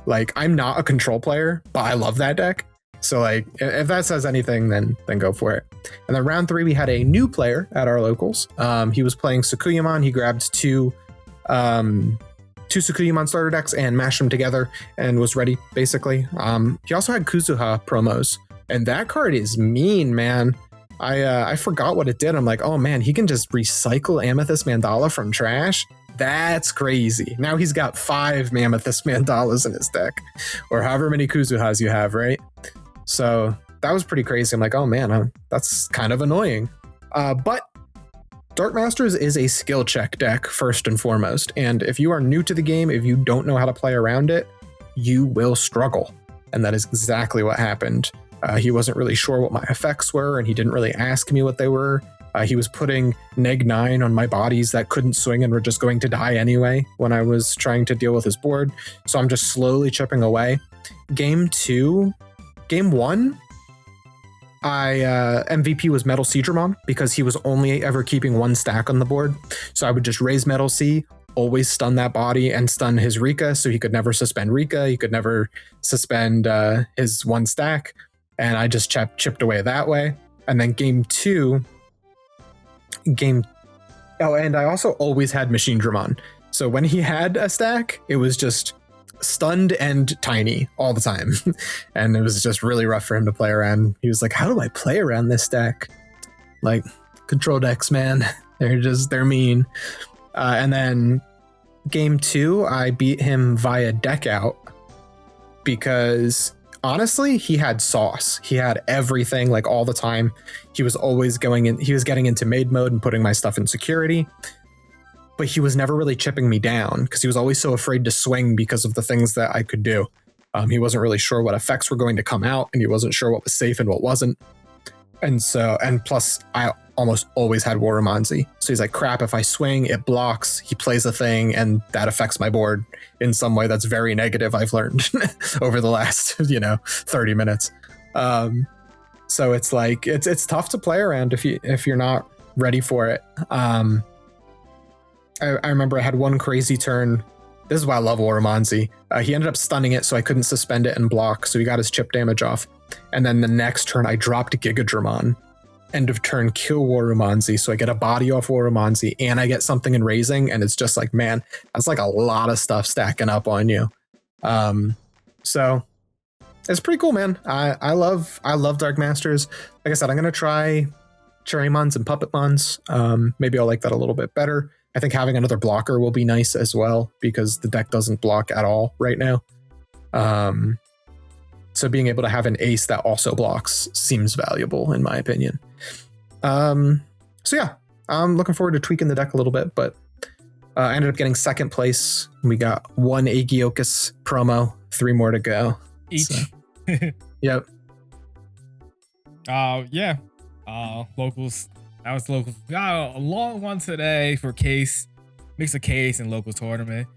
like, I'm not a control player, but I love that deck. So like if that says anything, then go for it. And then round 3, we had a new player at our locals. He was playing Sukuyamon. He grabbed two Sukuyamon starter decks and mashed them together and was ready basically. He also had Kuzuha promos, and that card is mean, man. I forgot what it did. I'm like, oh man, he can just recycle Amethyst Mandala from trash. That's crazy. Now he's got 5 Amethyst Mandalas in his deck, or however many Kuzuhas you have, right? So that was pretty crazy. I'm like, oh man, that's kind of annoying. But Dark Masters is a skill check deck first and foremost. And if you are new to the game, if you don't know how to play around it, you will struggle. And that is exactly what happened. He wasn't really sure what my effects were, and he didn't really ask me what they were. He was putting -9 on my bodies that couldn't swing and were just going to die anyway when I was trying to deal with his board. So I'm just slowly chipping away. Game 1, MVP was Metal Sea Dramon because he was only ever keeping 1 stack on the board. So I would just raise Metal Sea, always stun that body and stun his Rika, so he could never suspend Rika. He could never suspend his 1 stack. And I just chipped away that way. And then game 2, and I also always had Machine Dramon. So when he had a stack, it was just stunned and tiny all the time. And it was just really rough for him to play around. He was like, how do I play around this deck? Like, control decks, man. They're mean. And then game 2, I beat him via deck out because honestly, he had sauce. He had everything like all the time. He was always he was getting into maid mode and putting my stuff in security. But he was never really chipping me down because he was always so afraid to swing because of the things that I could do. He wasn't really sure what effects were going to come out, and he wasn't sure what was safe and what wasn't. And plus I almost always had Warumanzi. So he's like, crap, if I swing, it blocks, he plays a thing, and that affects my board in some way that's very negative, I've learned over the last, 30 minutes. So it's like, it's tough to play around if you're not ready for it. I remember I had one crazy turn. This is why I love Warumanzi. He ended up stunning it, so I couldn't suspend it and block, so he got his chip damage off. And then the next turn, I dropped Gigadramon. End of turn, kill Warumanzi, so I get a body off Warumanzi, and I get something in raising, and it's just like, man, that's like a lot of stuff stacking up on you. So it's pretty cool, man. I love Dark Masters. Like I said, I'm gonna try Cherrymons and Puppetmons. Maybe I'll like that a little bit better. I think having another blocker will be nice as well, because the deck doesn't block at all right now. So being able to have an ace that also blocks seems valuable, in my opinion. So yeah, I'm looking forward to tweaking the deck a little bit, but I ended up getting second place. We got one Aegyokus promo, 3 more to go. Each. So, yep. Yeah. Locals. That was locals. Got a long one today for case. Mix of case and local tournament.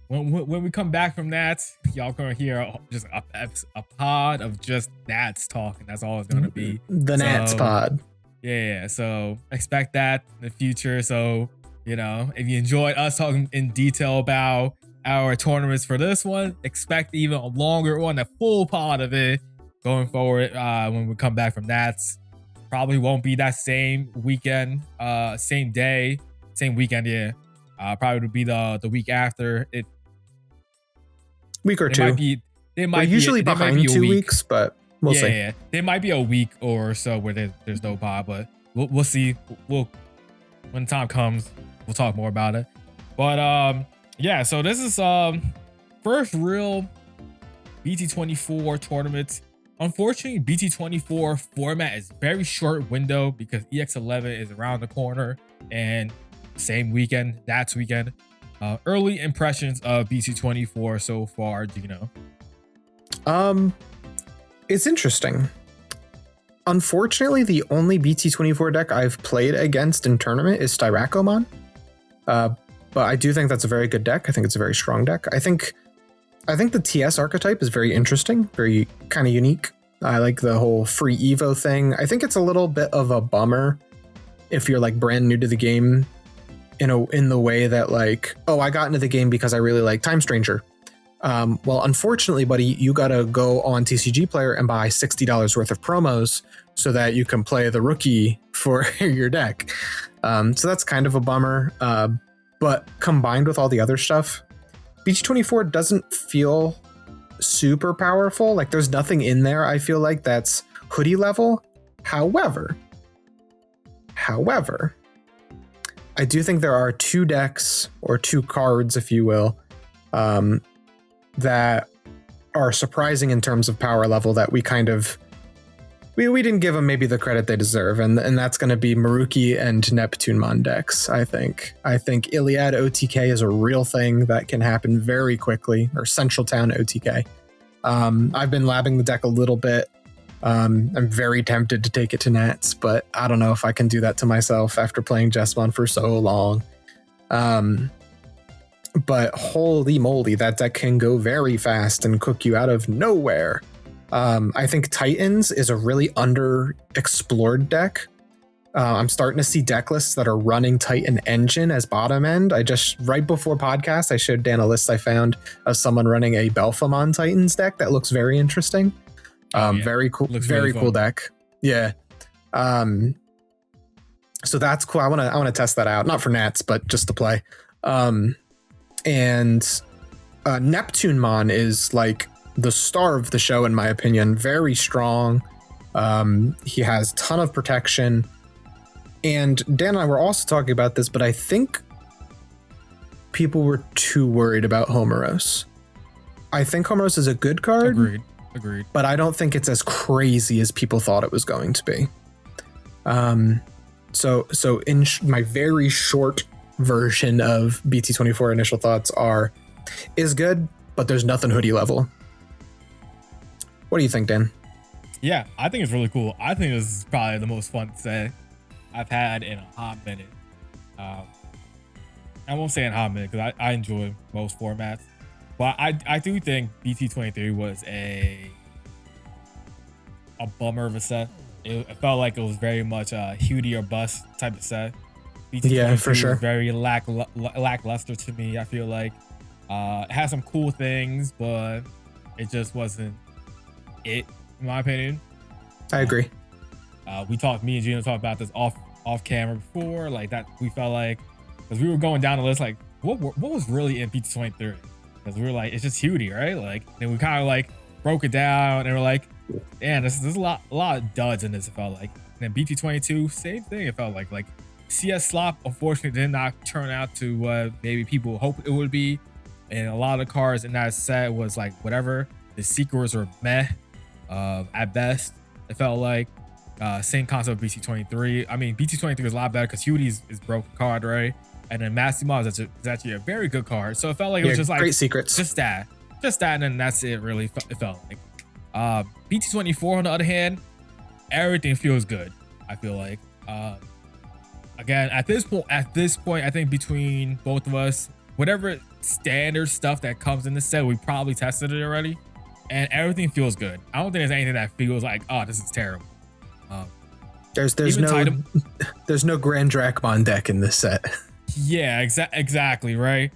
When we come back from that, y'all gonna hear just a pod of just Nats talk, and that's all it's gonna be. The Nats pod. Yeah. So expect that in the future. So, if you enjoyed us talking in detail about our tournaments for this one, expect even a longer one, a full pod of it going forward. When we come back from Nats, probably won't be that same weekend, same day, same weekend. Yeah. Probably would be the week after it. Week or two. They might usually be behind 2 weeks, but we'll see. Yeah, there might be a week or so where there's no pod, but we'll see. When time comes, we'll talk more about it. But yeah, so this is first real BT24 tournament. Unfortunately, BT24 format is very short window because EX11 is around the corner, and same weekend, that's weekend. Early impressions of BT24 so far, do you know? It's interesting. Unfortunately, the only BT24 deck I've played against in tournament is Styrakomon. But I do think that's a very good deck. I think it's a very strong deck. I think the TS archetype is very interesting, very kind of unique. I like the whole free Evo thing. I think it's a little bit of a bummer if you're like brand new to the game, in the way that like, oh, I got into the game because I really like Time Stranger. Well, unfortunately, buddy, you gotta go on TCG Player and buy $60 worth of promos so that you can play the rookie for your deck. So that's kind of a bummer. But combined with all the other stuff, BT24 doesn't feel super powerful. Like there's nothing in there, I feel like, that's hoodie level. However, I do think there are 2 decks, or 2 cards, if you will, that are surprising in terms of power level that we kind of we didn't give them maybe the credit they deserve, and that's going to be Maruki and Neptunemon decks. I think Iliad OTK is a real thing that can happen very quickly, or Central Town OTK. I've been labbing the deck a little bit. I'm very tempted to take it to Nats, but I don't know if I can do that to myself after playing Jessamon for so long. But holy moly, that deck can go very fast and cook you out of nowhere. I think Titans is a really underexplored deck. I'm starting to see deck lists that are running Titan Engine as bottom end. Right before podcast, I showed Dan a list I found of someone running a Belphamon Titans deck that looks very interesting. Very cool, very cool deck. Yeah. So that's cool. I want to test that out, not for Nats, but just to play. And Neptunemon is like the star of the show, in my opinion. Very strong. He has a ton of protection. And Dan and I were also talking about this, but I think people were too worried about Homeros. I think Homeros is a good card. Agreed. But I don't think it's as crazy as people thought it was going to be. So in my very short version of BT24 initial thoughts is good. but there's nothing hoodie level. What do you think, Dan? Yeah, I think it's really cool. I think this is probably the most fun set I've had in a hot minute. I won't say in a hot minute because I enjoy most formats, but I do think BT23 was a bummer of a set. It felt like it was very much a Hudie or bust type of set. Yeah, for sure. Was very lackluster to me. I feel like it had some cool things, but it just wasn't it, in my opinion. I agree. Me and Gina talked about this off camera before, like that. We felt like, because we were going down the list, like what was really in BT23, because we were like, it's just Hudie, right? Like, and we kind of like broke it down, and we're like, yeah, there's a lot of duds in this. It felt like. And then BT22, same thing. It felt like CS Slop unfortunately did not turn out to what maybe people hoped it would be, and a lot of the cards in that set was like whatever. The secrets were meh at best. It felt like same concept of BT23. I mean, BT23 is a lot better because Hudie is broken card, right? And then Massimo is actually a very good card. So it felt like it was just like great secrets, just that, and then that's it. Really, it felt like. BT24 on the other hand, everything feels good. I feel like again at this point I think between both of us, whatever standard stuff that comes in the set, we probably tested it already, and everything feels good. I don't think there's anything that feels like, oh, this is terrible. There's no Grand Dracmon deck in this set. Yeah, exactly, right.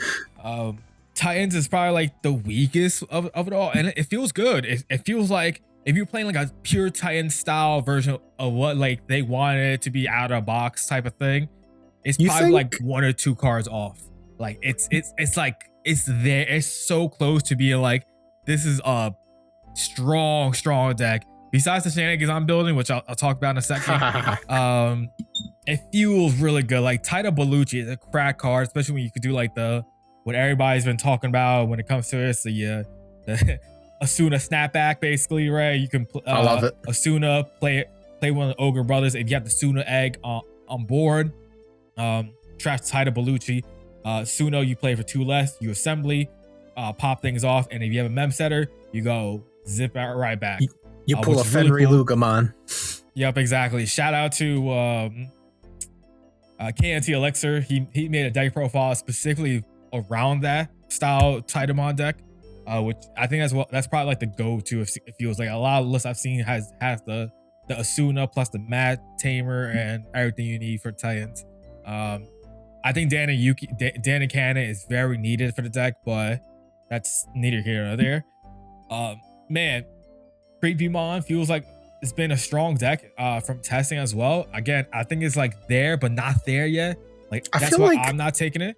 Titans is probably like the weakest of it all, and it feels good. It feels like if you're playing like a pure Titan style version of what like they wanted it to be out of box type of thing, it's probably like 1 or 2 cards off. Like it's like it's there. It's so close to being like, this is a strong deck. Besides the shenanigans I'm building, which I'll talk about in a second, it feels really good. Like Taita Bellucci is a crack card, especially when you could do like what everybody's been talking about when it comes to this, the Asuna snapback, basically, right? You can I love it. Asuna play one of the Ogre Brothers. If you have the Asuna egg on board, trash Taita Bellucci. Suno, you play for 2 less, you assembly, pop things off, and if you have a mem setter, you go zip out right back. You pull a Fenrir really cool. Lugamon. Yep, exactly. Shout out to KNT Elixir. He made a deck profile specifically around that style Titamon deck, which I think that's probably like the go-to. It feels like a lot of lists I've seen has the Asuna plus the Mad Tamer and everything you need for Titans. I think Dan and Cannon is very needed for the deck, but that's neither here nor there. Man, Creepymon feels like it's been a strong deck from testing as well. Again, I think it's like there, but not there yet. Like that's why I'm not taking it.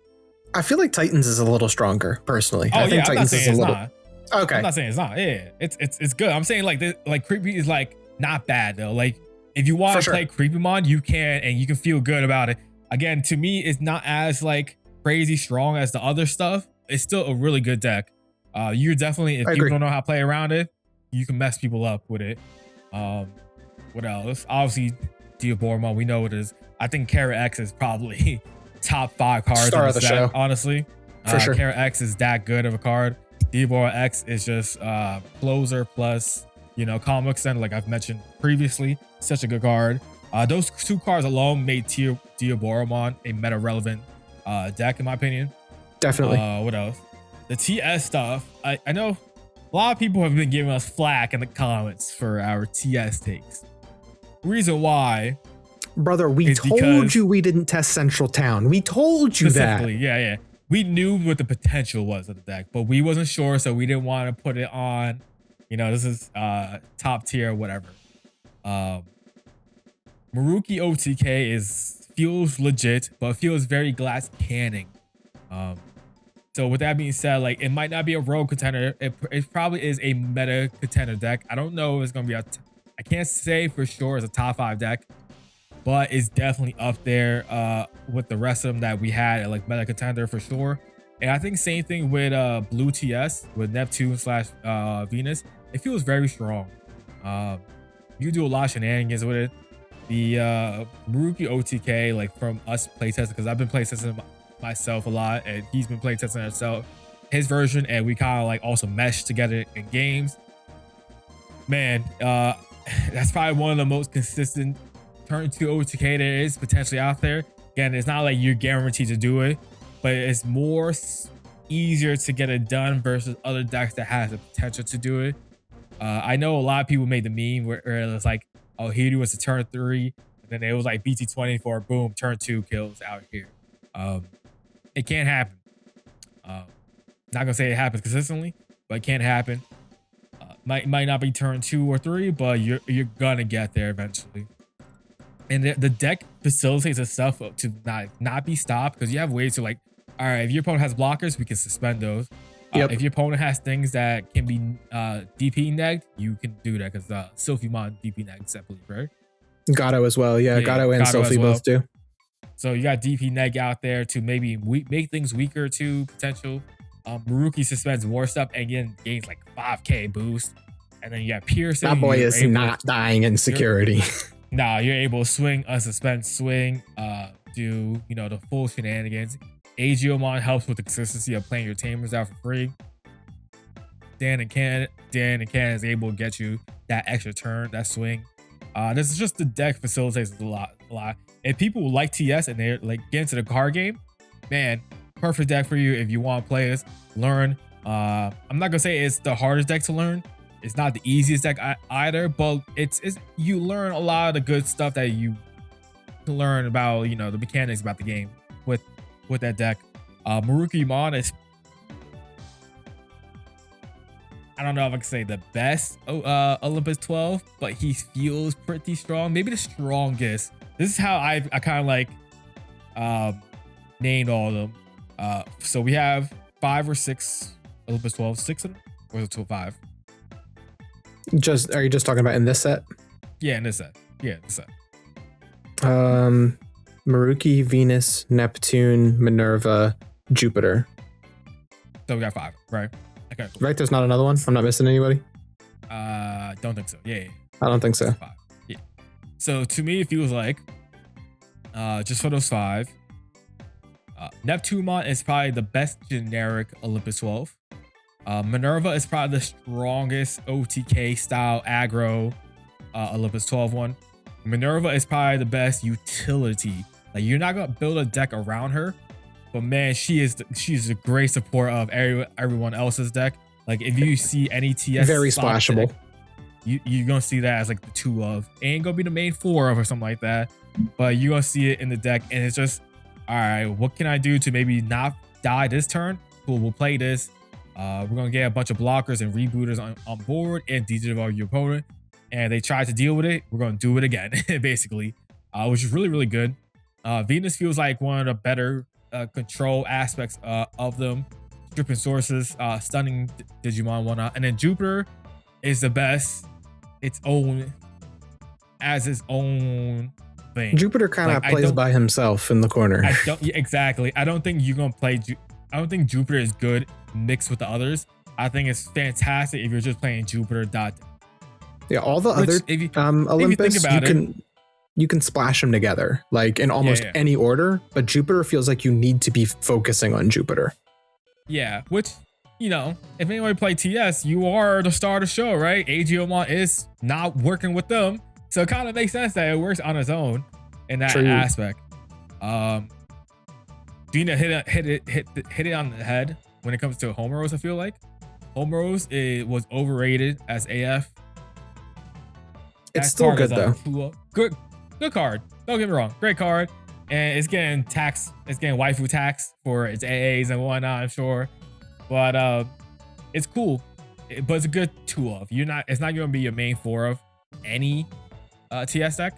I feel like Titans is a little stronger, personally. Oh, I think Titans is a little. Not. Okay. I'm not saying it's not. Yeah, it's good. I'm saying like this, like Creepy is like not bad though. Like if you want to play Creepymon, you can, and you can feel good about it. Again, to me, it's not as like crazy strong as the other stuff. It's still a really good deck. You're definitely, if people don't know how to play around it, you can mess people up with it. What else? Obviously, Diaborma, we know it is. I think Kara X is probably top 5 cards Star of the show. Honestly. For sure. Kara X is that good of a card. Diaborma X is just closer plus, comic extender, like I've mentioned previously. Such a good card. Those 2 cards alone made Diaboromon a meta relevant deck, in my opinion. Definitely. What else? The TS stuff. I know a lot of people have been giving us flack in the comments for our TS takes. Reason why, brother, we told you we didn't test Central Town. We told you that. Yeah. We knew what the potential was of the deck, but we wasn't sure, so we didn't want to put it on. This is top tier, whatever. Maruki OTK feels legit, but feels very glass canning. So with that being said, like it might not be a rogue contender. It probably is a meta contender deck. I don't know if it's gonna be I can't say for sure it's a top 5 deck, but it's definitely up there with the rest of them that we had at like meta contender for sure. And I think same thing with Blue TS with Neptune / Venus. It feels very strong. You can do a lot of shenanigans with it. The Maruki OTK, like from us playtesting, because I've been playtesting myself a lot, and he's been playtesting himself. his version, and we kind of like also mesh together in games. Man, that's probably one of the most consistent turn 2 OTK there is potentially out there. Again, it's not like you're guaranteed to do it, but it's more easier to get it done versus other decks that has the potential to do it. I know a lot of people made the meme where it's like, oh, Hiru was a turn 3, and then it was like BT24, boom, turn 2 kills out here. It can't happen. Not gonna say it happens consistently, but it can happen. Might not be turn 2 or 3, but you're gonna get there eventually. And the deck facilitates itself to not be stopped, because you have ways to like, all right, if your opponent has blockers, we can suspend those. If your opponent has things that can be DP negged, you can do that, because Sylphimon DP negged separately, right? Gato as well, yeah. Gato and Sylphie both do. So you got DP neg out there to maybe make things weaker to potential. Maruki suspends War Step and again gains like 5k boost. And then you got Piercing. That boy is not dying in security. Nah, you're able to swing, unsuspend, swing, do, you know, the full shenanigans. Agiomon helps with the consistency of playing your tamers out for free. Dan and Can is able to get you that extra turn, that swing. This is just the deck facilitates a lot. If people like TS and they're like get into the card game, man, perfect deck for you if you want to play this. Learn. I'm not gonna say it's the hardest deck to learn. It's not the easiest deck either, but it's you learn a lot of the good stuff that you can learn about, you know, the mechanics about the game with that deck. Marukimon is, I don't know if I can say the best Olympus 12, but he feels pretty strong. Maybe the strongest. This is how I kind of like named all of them. So we have 5 or 6 Olympus 12, 6 of them, or is it 5? Are you just talking about in this set? Yeah, in this set. Yeah, this set. Maruki, Venus, Neptune, Minerva, Jupiter. So we got 5, right? Okay. Cool. Right, there's not another one? I'm not missing anybody? Don't think so. Yeah. I don't think so. 5. Yeah. So to me, it feels like just for those 5, Neptunemon is probably the best generic Olympus 12. Minerva is probably the strongest OTK style aggro Olympus 12 one. Minerva is probably the best utility. Like, you're not gonna build a deck around her, but man, she's a great support of everyone else's deck. Like, if you see any TS very splashable deck, you're gonna see that as like the 2 of. Ain't gonna be the main 4 of or something like that, but you're gonna see it in the deck, and it's just, all right, what can I do to maybe not die this turn? Cool, we'll play this. We're gonna get a bunch of blockers and rebooters on board and DigiGuard your opponent, and they tried to deal with it. We're gonna do it again, basically, which is really, really good. Venus feels like one of the better control aspects of them, stripping sources, stunning Digimon, whatnot. And then Jupiter is the best, its own thing. Jupiter kind of plays by himself in the corner. Exactly. I don't think you're gonna play. I don't think Jupiter is good mixed with the others. I think it's fantastic if you're just playing Jupiter. Yeah, all the other Olympus, you can splash them together like in almost any order, but Jupiter feels like you need to be focusing on Jupiter. Yeah, which, you know, if anybody play TS, you are the star of the show, right? Agiomon is not working with them, so it kind of makes sense that it works on its own in that aspect. Dina hit it on the head when it comes to Homeros. I feel like Homeros was overrated as AF. It's still good though. Good card. Don't get me wrong, great card, and it's getting taxed. It's getting waifu taxed for its AAs and whatnot, I'm sure, but it's cool. But it's a good 2 of. It's not going to be your main 4 of any TS deck,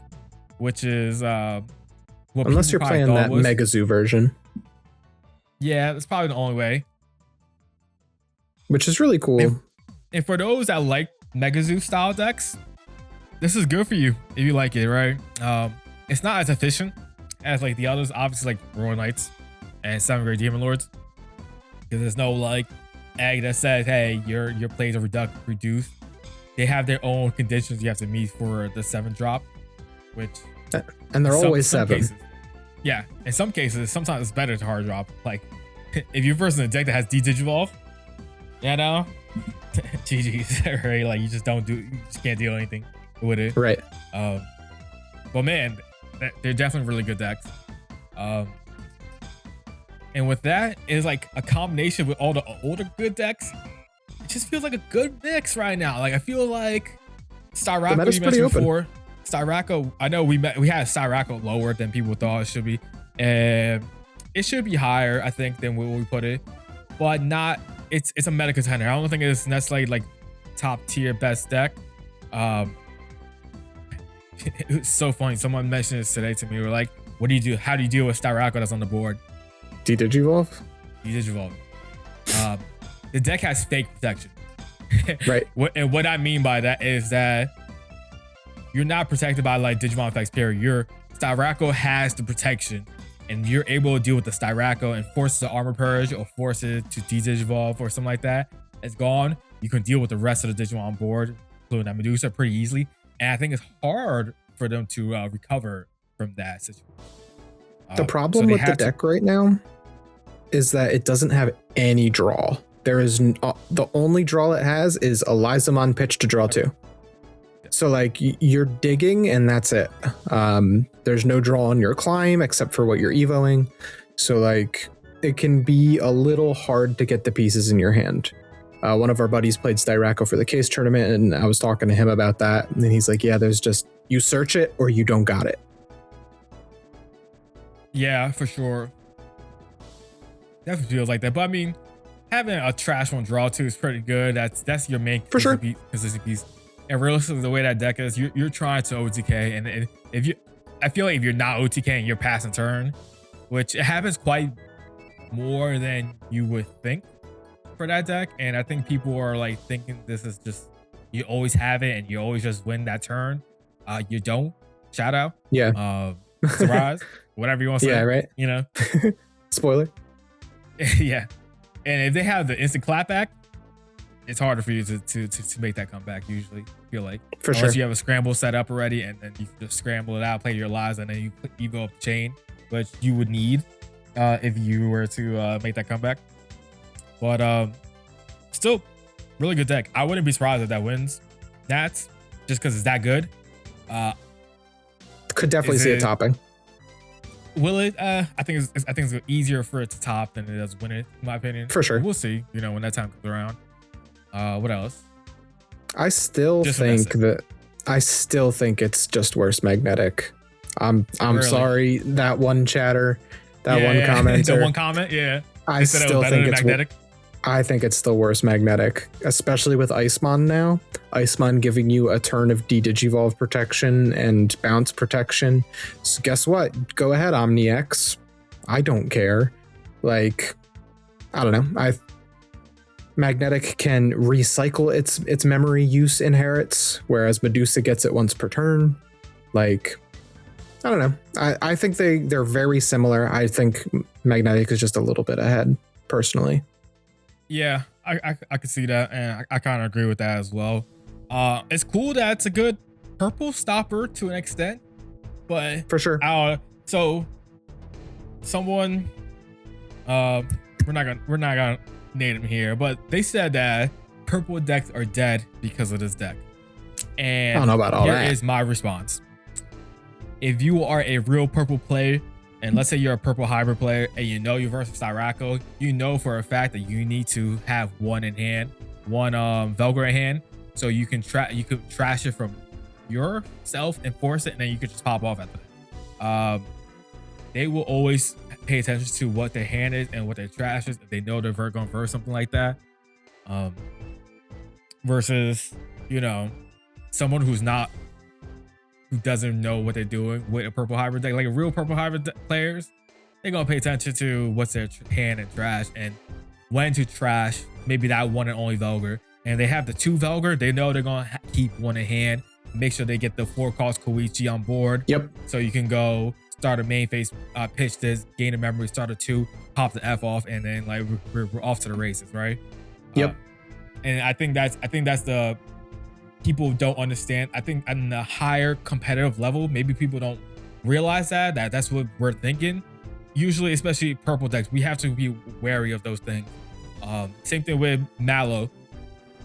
which is what unless you're playing that Mega Zoo version. Yeah, that's probably the only way. Which is really cool. And for those that like Mega Zoo style decks, this is good for you if you like it, right? It's not as efficient as like the others, obviously, like Royal Knights and 7 Great Demon Lords, because there's no like egg that says, hey, your plays are reduced. They have their own conditions you have to meet for the 7 drop, which, and they're always 7. Yeah, in some cases, sometimes it's better to hard drop. Like, if you're first in a deck that has D-Digivolve, You know, GG's, right? Like you just can't do anything with it, right? But man, they're definitely really good decks. And with that is like a combination with all the older good decks. It just feels like a good mix right now. Like I feel like Styraco, you mentioned before. Styraco, I know we had Styraco lower than people thought it should be, and it should be higher, I think, than where we put it, but not. It's a meta contender. I don't think it's necessarily like top tier best deck. It's so funny. Someone mentioned this today to me. We're like, "What do you do? How do you deal with Styraco that's on the board?" Digivolve. The deck has fake protection. Right. And what I mean by that is that you're not protected by like Digimon effects, period. Your Styraco has the protection, and you're able to deal with the Styraco and force the armor purge or force it to de-digivolve or something like that. It's gone. You can deal with the rest of the Digimon on board, including that Medusa, pretty easily. And I think it's hard for them to recover from that situation. The problem with the deck right now is that it doesn't have any draw. There is the only draw it has is Elizamon pitch to draw 2. So like you're digging and that's it. There's no draw on your climb except for what you're evoing. So like it can be a little hard to get the pieces in your hand. One of our buddies played Styraco for the case tournament, and I was talking to him about that. And he's like, yeah, there's just, you search it or you don't got it. Yeah, for sure. Definitely feels like that. But I mean, having a trash one draw 2 is pretty good. That's your main consistent piece. And realistically, the way that deck is, you're trying to OTK, and I feel like if you're not OTKing, you're passing turn, which it happens quite more than you would think for that deck. And I think people are like thinking this is just, you always have it and you always just win that turn. You don't. Shout out. Yeah. Surprise. Whatever you want to say. Yeah, right. You know. Spoiler. Yeah. And if they have the instant clapback, it's harder for you to make that comeback usually. I feel like unless you have a scramble set up already, and then you can just scramble it out, play your lives, and then you go up the chain, which you would need if you were to make that comeback. But still, really good deck. I wouldn't be surprised if that wins Nats just because it's that good. Could definitely see it topping. Will it? I think it's easier for it to top than it does win it, in my opinion. For sure. We'll see. You know, when that time comes around. What else? I still think it's just worse magnetic. I'm really? Sorry, that one chatter, one comment. The one comment, yeah. I still think it's magnetic. I think it's still worse magnetic, especially with Icemon now. Icemon giving you a turn of de-digivolve protection and bounce protection. So guess what? Go ahead, OmniX. I don't care. Like, I don't know. Magnetic can recycle its memory use inherits, whereas Medusa gets it once per turn. Like, I don't know. I think they're very similar. I think Magnetic is just a little bit ahead, personally. Yeah, I could see that, and I kind of agree with that as well. It's cool that it's a good purple stopper to an extent, but for sure. So someone, we're not gonna name him here, but they said that purple decks are dead because of this deck. And I don't know about all that. Here is my response. If you are a real purple player, and let's say you're a purple hybrid player and you know you're versus Styraco, you know for a fact that you need to have one in hand, one Velgar in hand, so you can trash it from yourself and force it, and then you could just pop off after that. They will always pay attention to what their hand is and what their trash is if they know they're going to verse something like that. Versus, you know, someone who doesn't know what they're doing with a purple hybrid deck. Like a real purple hybrid players, they're gonna pay attention to what's their hand and trash and when to trash maybe that one and only Velgar. And they have the 2 Velgar, they know they're gonna keep one in hand, make sure they get the 4-cost Koichi on board. Yep. So you can go start a main phase, pitch this, gain a memory, start a 2, pop the F off, and then like we're off to the races, right? Yep. And I think that's the people don't understand. I think on the higher competitive level, maybe people don't realize that's what we're thinking. Usually, especially purple decks, we have to be wary of those things. Same thing with Mallow.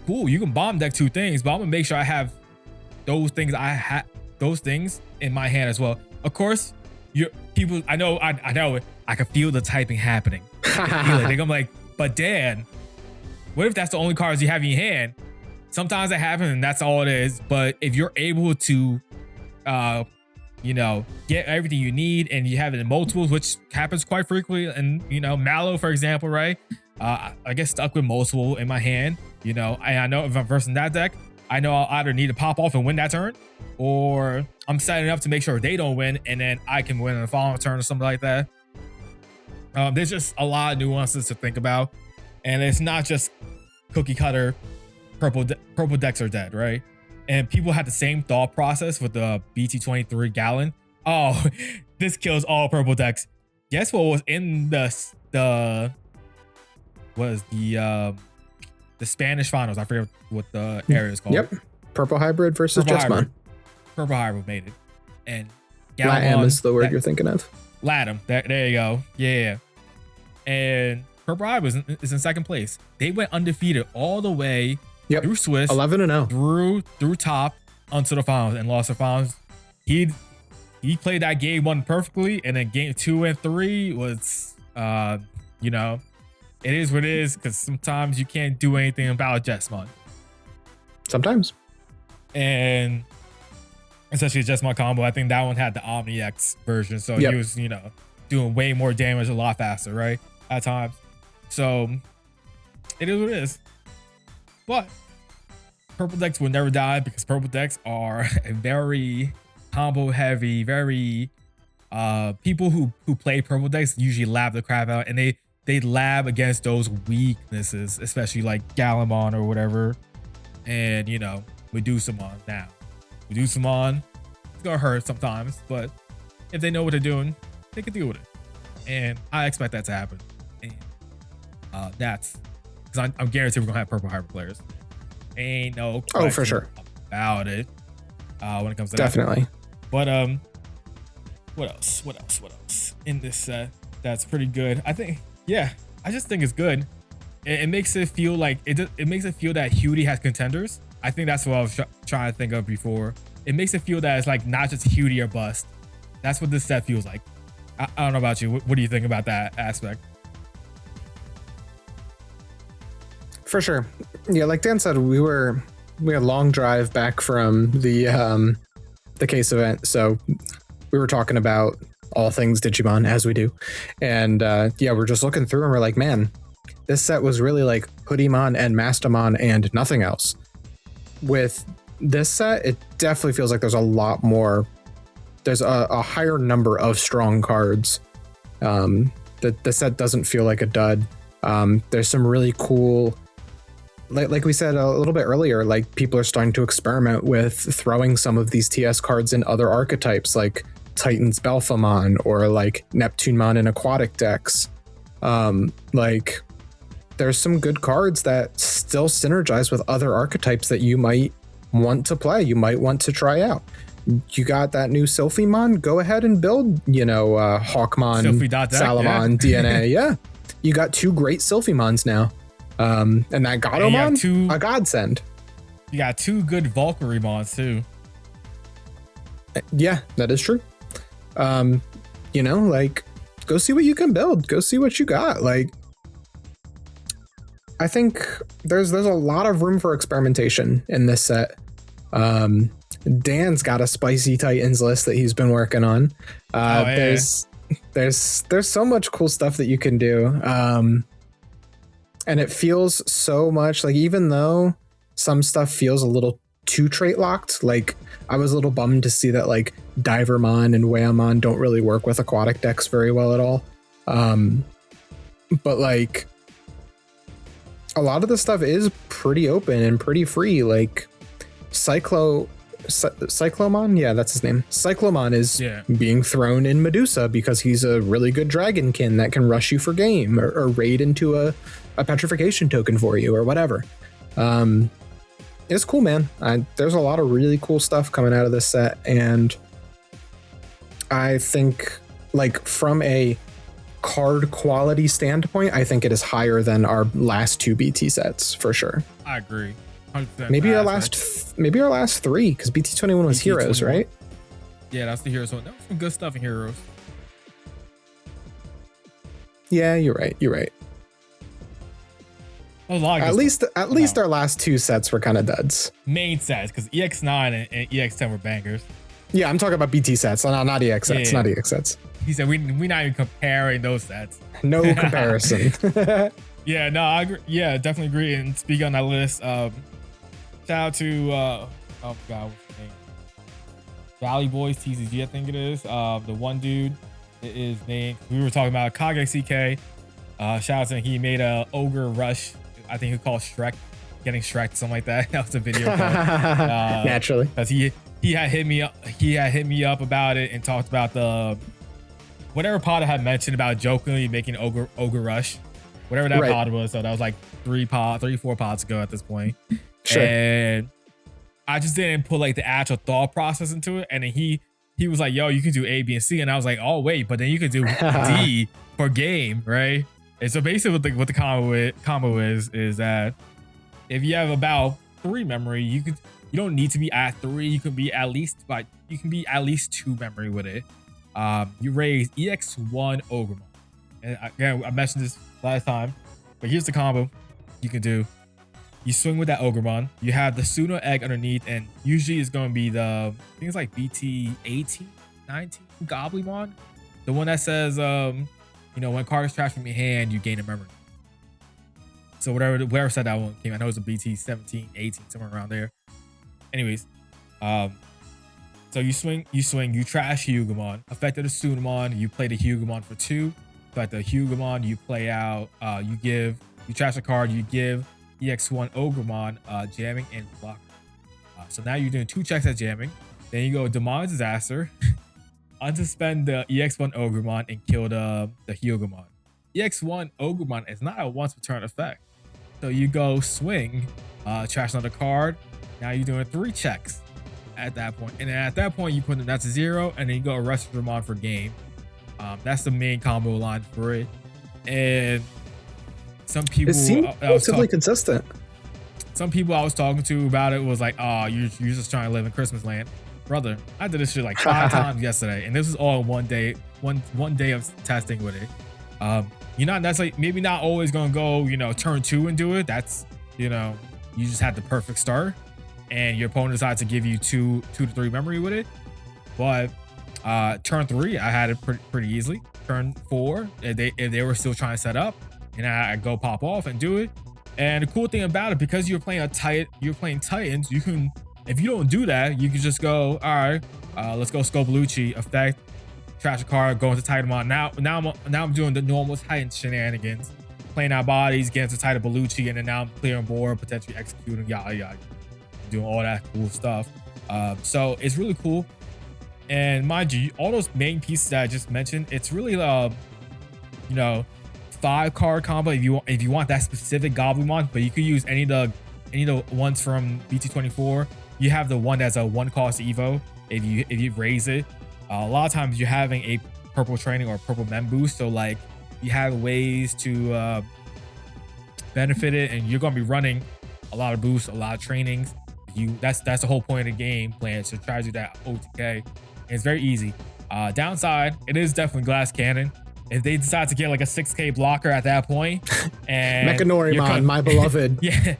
Cool, you can bomb deck 2 things, but I'm gonna make sure I have those things. Those things in my hand as well. Of course, people. I know it. I can feel the typing happening. I can feel it. I'm like, but Dan, what if that's the only cards you have in your hand? Sometimes that happens, and that's all it is. But if you're able to, get everything you need, and you have it in multiples, which happens quite frequently, and Mallow, for example, right? I get stuck with multiple in my hand. I know if I'm versing that deck, I know I'll either need to pop off and win that turn, or I'm setting up to make sure they don't win, and then I can win in the following turn or something like that. There's just a lot of nuances to think about, and it's not just cookie cutter. Purple decks are dead, right? And people had the same thought process with the BT23 Gallon. Oh, this kills all purple decks. Guess what was in the Spanish finals? I forget what the area is called. Yep, Purple Hybrid versus Jessamon. Purple Hybrid made it, and LATAM is the word you're thinking of. LATAM. There you go. Yeah, and Purple Hybrid is in second place. They went undefeated all the way. Yep. Through Swiss, 11-0, through top onto the finals and lost the finals. He played that game 1 perfectly, and then game 2 and 3 was, it is what it is, because sometimes you can't do anything about Jessamon. Sometimes, and especially Jessamon combo, I think that one had the Omni X version, so he was doing way more damage a lot faster, right? At times, so it is what it is. But purple decks will never die, because purple decks are a very combo heavy, very people who play purple decks usually lab the crap out, and they lab against those weaknesses, especially like Galamon or whatever. And Medusumon now. Medusumon, it's gonna hurt sometimes, but if they know what they're doing, they can deal with it. And I expect that to happen. And that's because I'm guaranteed we're gonna have purple hybrid players. Ain't no question for sure about it. When it comes to definitely. That. But what else? In this set, that's pretty good. I think, I just think it's good. It makes it feel like it makes it feel that Hewdy has contenders. I think that's what I was trying to think of before. It makes it feel that it's like not just Hewdy or bust. That's what this set feels like. I don't know about you. What do you think about that aspect? For sure. Yeah, like Dan said, we had a long drive back from the case event, so we were talking about all things Digimon, as we do. And we're just looking through and we're like, man, this set was really like Hoodiemon and Mastermon and nothing else. With this set, it definitely feels like there's a lot more. There's a higher number of strong cards. The set doesn't feel like a dud. There's some really cool, like we said a little bit earlier, like people are starting to experiment with throwing some of these TS cards in other archetypes, like Titan's Belphamon or like Neptunemon in aquatic decks. Like there's some good cards that still synergize with other archetypes that you might want to play, you might want to try out. You got that new Sylphimon, go ahead and build, Hawkmon, Salamon, DNA. Yeah. You got 2 great Sylphimons now. And that Gatomon, a godsend. You got 2 good Valkyremons too. Yeah, that is true. Like, go see what you can build. Go see what you got. Like, I think there's a lot of room for experimentation in this set. Dan's got a spicy Titans list that he's been working on. There's so much cool stuff that you can do. And it feels so much like, even though some stuff feels a little too trait locked, like I was a little bummed to see that like Divermon and Wayamon don't really work with aquatic decks very well at all. But like a lot of the stuff is pretty open and pretty free. Like Cyclomon, yeah, that's his name. Cyclomon is being thrown in Medusa because he's a really good dragonkin that can rush you for game or raid into a petrification token for you or whatever. It's cool, man. There's a lot of really cool stuff coming out of this set, and I think like from a card quality standpoint, I think it is higher than our last 2 BT sets for sure. I agree. 100% maybe our last 3, because BT21 was Heroes, right? Yeah, that's the Heroes one. That was some good stuff in Heroes. Yeah, you're right. At least our last 2 sets were kind of duds. Main sets, because EX9 and EX10 were bangers. Yeah, I'm talking about BT sets, not EX sets, not EX sets. He said we're not even comparing those sets. No comparison. Yeah, no, I agree. Yeah, definitely agree. And speaking on that list, shout out to oh god, what's his name? Valley Boys TCG, I think it is. The one dude is named. We were talking about Kage CK. Shout out to him. He made a Ogre Rush. I think he called Shrek, getting Shrek, something like that. That was a video. Naturally, because he had hit me up. He had hit me up about it and talked about the whatever pod I had mentioned about jokingly making Ogre Rush, whatever that pod was. So that was like 3-4 pods ago at this point. Sure. And I just didn't put like the actual thought process into it. And then he was like, "Yo, you can do A, B, and C," and I was like, "Oh wait, but then you could do D for game, right?" And so basically, what the combo is that if you have about 3 memory, you don't need to be at 3. You can be at least 2 memory with it. You raise EX1 Ogremon, and again, I mentioned this last time, but here's the combo you can do. You swing with that Ogremon. You have the Suno egg underneath, and usually it's going to be I think it's like BT18, 19 Goblimon, the one that says when card is trashed from your hand, you gain a memory. So whatever set that one came, I know it's a BT 17, 18, somewhere around there. Anyways, so you swing, you trash Hyugamon, affected a Sunamon, you play the Hyugamon for 2. Affect the Hyugamon, you play out, you trash a card, you give EX1 Ogremon jamming and blocker. So now you're doing 2 checks at jamming. Then you go Demon Disaster, unsuspend the EX1 Ogremon and kill the Hyugamon. EX1 Ogremon is not a once per turn effect. So you go swing, trash another card. Now you're doing 3 checks at that point. And then at that point, you put them down to 0, and then you go arrest Demon for game. That's the main combo line for it. And some people... It seemed relatively consistent. Some people I was talking to about it was like, "Oh, you're just trying to live in Christmas land." Brother, I did this shit like 5 times yesterday, and this was all in one day of testing with it. You're not necessarily, maybe not always gonna go, turn 2 and do it. That's, you just had the perfect start, and your opponent decides to give you 2 to 3 memory with it. But turn 3, I had it pretty easily. Turn 4, if they were still trying to set up, and I go pop off and do it. And the cool thing about it, because you're playing Titans, you can, if you don't do that, you can just go, all right, let's go Scopolucci, effect, trash a card, go into Titanmon. Now I'm doing the normal Titan shenanigans, playing out bodies, getting to Titan Bellucci, and then now I'm clearing board, potentially executing, yada, doing all that cool stuff. So it's really cool. And mind you, all those main pieces that I just mentioned, it's really, 5 card combo if you want that specific Goblimon, but you could use any of the ones from BT24. You have the one that's a 1 cost Evo if you raise it. A lot of times you're having a purple training or purple mem boost, so like you have ways to benefit it, and you're gonna be running a lot of boosts, a lot of trainings. That's the whole point of the game plan. So try to do that OTK. And it's very easy. Downside, it is definitely glass cannon. If they decide to get like a 6K blocker at that point, and Mechanori, my beloved. yeah,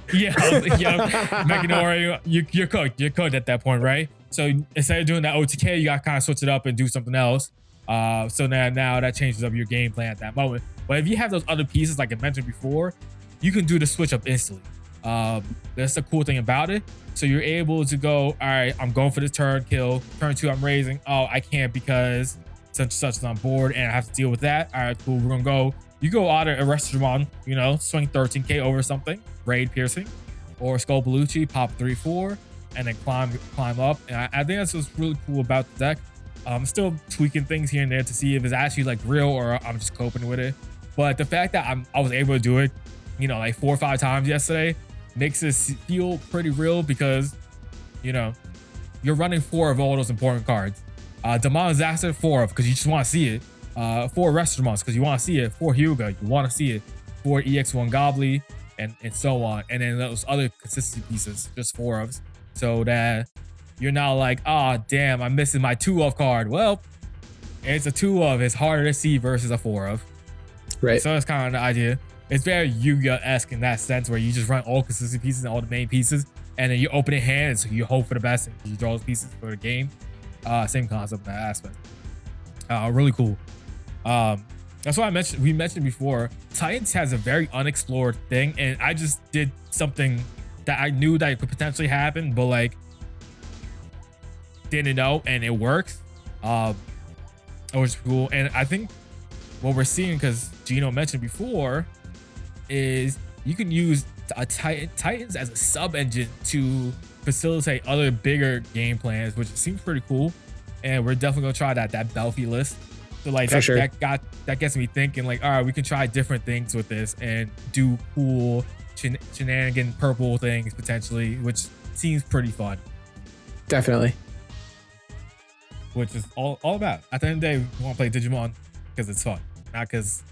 Mechanori, you're cooked. You're cooked at that point, right? So instead of doing that OTK, you got to kind of switch it up and do something else. So now that changes up your game plan at that moment. But if you have those other pieces, like I mentioned before, you can do the switch up instantly. That's the cool thing about it. So you're able to go, all right, I'm going for this turn kill. Turn 2, I'm raising. Oh, I can't because such and such is on board and I have to deal with that. All right, cool. We're gonna go. You go either arrest Digimon, swing 13K over something, raid piercing, or Scopolucci, pop 3-4, and then climb up. And I think that's what's really cool about the deck. I'm still tweaking things here and there to see if it's actually like real or I'm just coping with it. But the fact that I was able to do it, like 4 or 5 times yesterday, makes it feel pretty real because, you're running 4 of all those important cards. Demon Disaster, 4 of, because you just want to see it. 4 restaurants because you want to see it, 4 Hyuga, you want to see it, 4 EX1 Gobbly, and so on. And then those other consistency pieces, just 4 of, so that you're not like, ah, damn, I'm missing my 2 of card. Well, it's a 2 of, it's harder to see versus a 4 of. Right. So that's kind of the idea. It's very Yu-Gi-Oh-esque in that sense, where you just run all consistency pieces and all the main pieces, and then you open your hand, so you hope for the best, and you draw those pieces for the game. Same concept in that aspect. Really cool. That's why we mentioned before, Titans has a very unexplored thing, and I just did something that I knew that could potentially happen, but like didn't know, and it works. It was cool, and I think what we're seeing, because Gino mentioned before, is you can use Titans as a sub engine to facilitate other bigger game plans, which seems pretty cool. And we're definitely gonna try that Belfie list. So like that gets me thinking, like, all right, we can try different things with this and do cool shenanigan purple things potentially, which seems pretty fun. Definitely. Which is all about. At the end of the day, we want to play Digimon because it's fun, not because,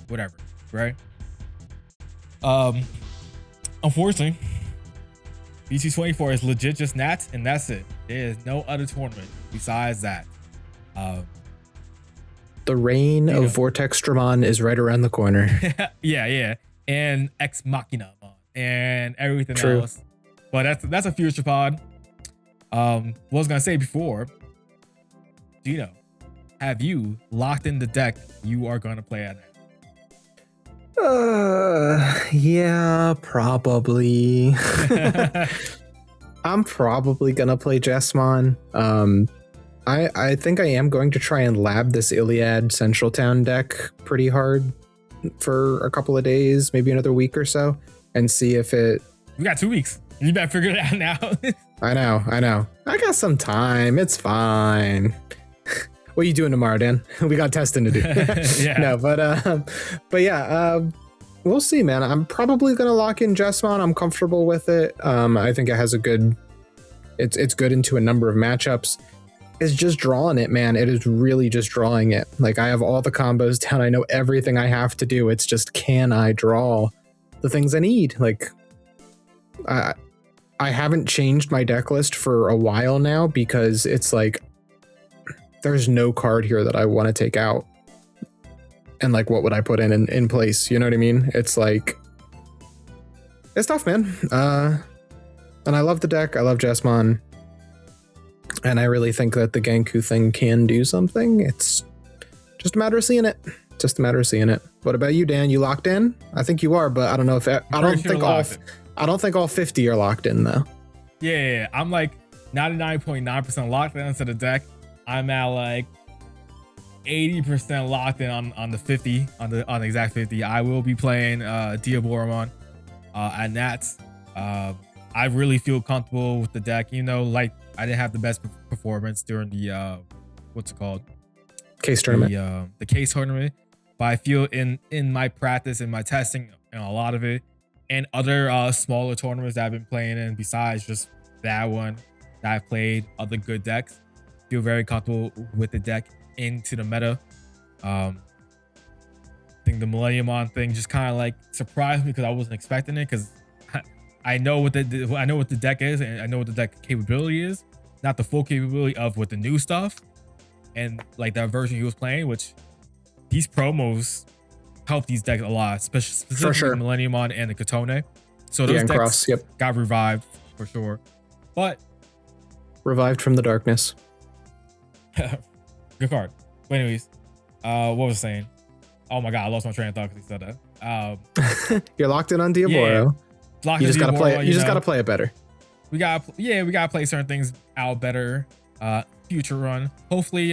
whatever, right? Unfortunately, BT24 is legit just Nats, and that's it. There is no other tournament besides that. The reign of Vortextramon is right around the corner. yeah, and Ex Machina and everything else. But that's a future pod. What I was gonna say before, Gino, have you locked in the deck you are gonna play at night? Yeah, probably. I'm probably gonna play Jesmon. I think I am going to try and lab this Iliad Central Town deck pretty hard for a couple of days, maybe another week or so, and see if it. We got 2 weeks. You better figure it out now. I know. I got some time. It's fine. What are you doing tomorrow, Dan? We got testing to do. Yeah. No, but yeah, we'll see, man. I'm probably gonna lock in Jesmon. I'm comfortable with it. I think it has a good. It's good into a number of matchups. It's just drawing it, man. It is really just drawing it. Like, I have all the combos down. I know everything I have to do. It's just, can I draw the things I need? Like, I haven't changed my deck list for a while now because it's like, there's no card here that I want to take out. And like, what would I put in place? You know what I mean? It's like, it's tough, man. And I love the deck. I love Jesmon. And I really think that the Genku thing can do something. It's just a matter of seeing it. What about you, Dan? You locked in? I think you are, but I don't know if I don't think all 50 are locked in though. Yeah. I'm like 99.9% locked into the deck. I'm at like 80% locked in on the 50, on the exact 50. I will be playing Diaboromon at Nats. I really feel comfortable with the deck. Like, I didn't have the best performance during the what's it called? Case tournament. The case tournament. But I feel in my practice and my testing and a lot of it, and other smaller tournaments that I've been playing in besides just that one that I've played, other good decks, feel very comfortable with the deck into the meta. I think the Millenniumon thing just kind of like surprised me because I wasn't expecting it, because I know what the deck is, and I know what the deck capability is, not the full capability of with the new stuff and like that version he was playing, which these promos help these decks a lot, specifically the Millenniumon and the Katone. So those decks got revived for sure. But revived from the darkness. Good card. But anyways, what was I saying? Oh my god, I lost my train of thought because he said that. You're locked in on Diaboro. Yeah. You just gotta play it. You just gotta play it better. We gotta play certain things out better. Future run. Hopefully,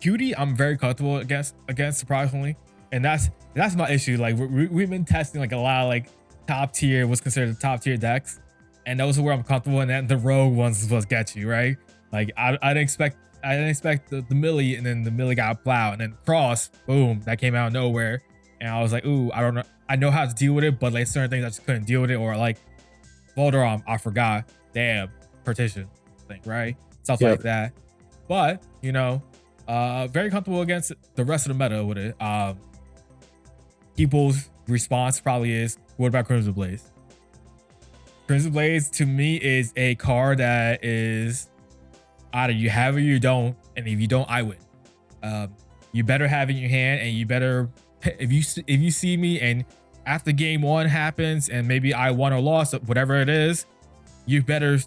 Cutie, I'm very comfortable against surprisingly, and that's my issue. Like, we've been testing like a lot of like top tier, what's considered top tier decks, and those are where I'm comfortable. And then the rogue ones is what get you right. Like, I didn't expect the Millie, and then the Millie got plowed, and then Cross, boom, that came out of nowhere. And I was like, ooh, I don't know. I know how to deal with it, but like certain things I just couldn't deal with it. Or like Volderon, I forgot. Damn, partition thing, right? Stuff like that. but you know, very comfortable against the rest of the meta with it. People's response probably is, what about Crimson Blaze? Crimson Blaze to me is a card that is either you have it or you don't, and if you don't, I win. You better have it in your hand, and you better, if you see me and after game 1 happens and maybe I won or lost, whatever it is, you better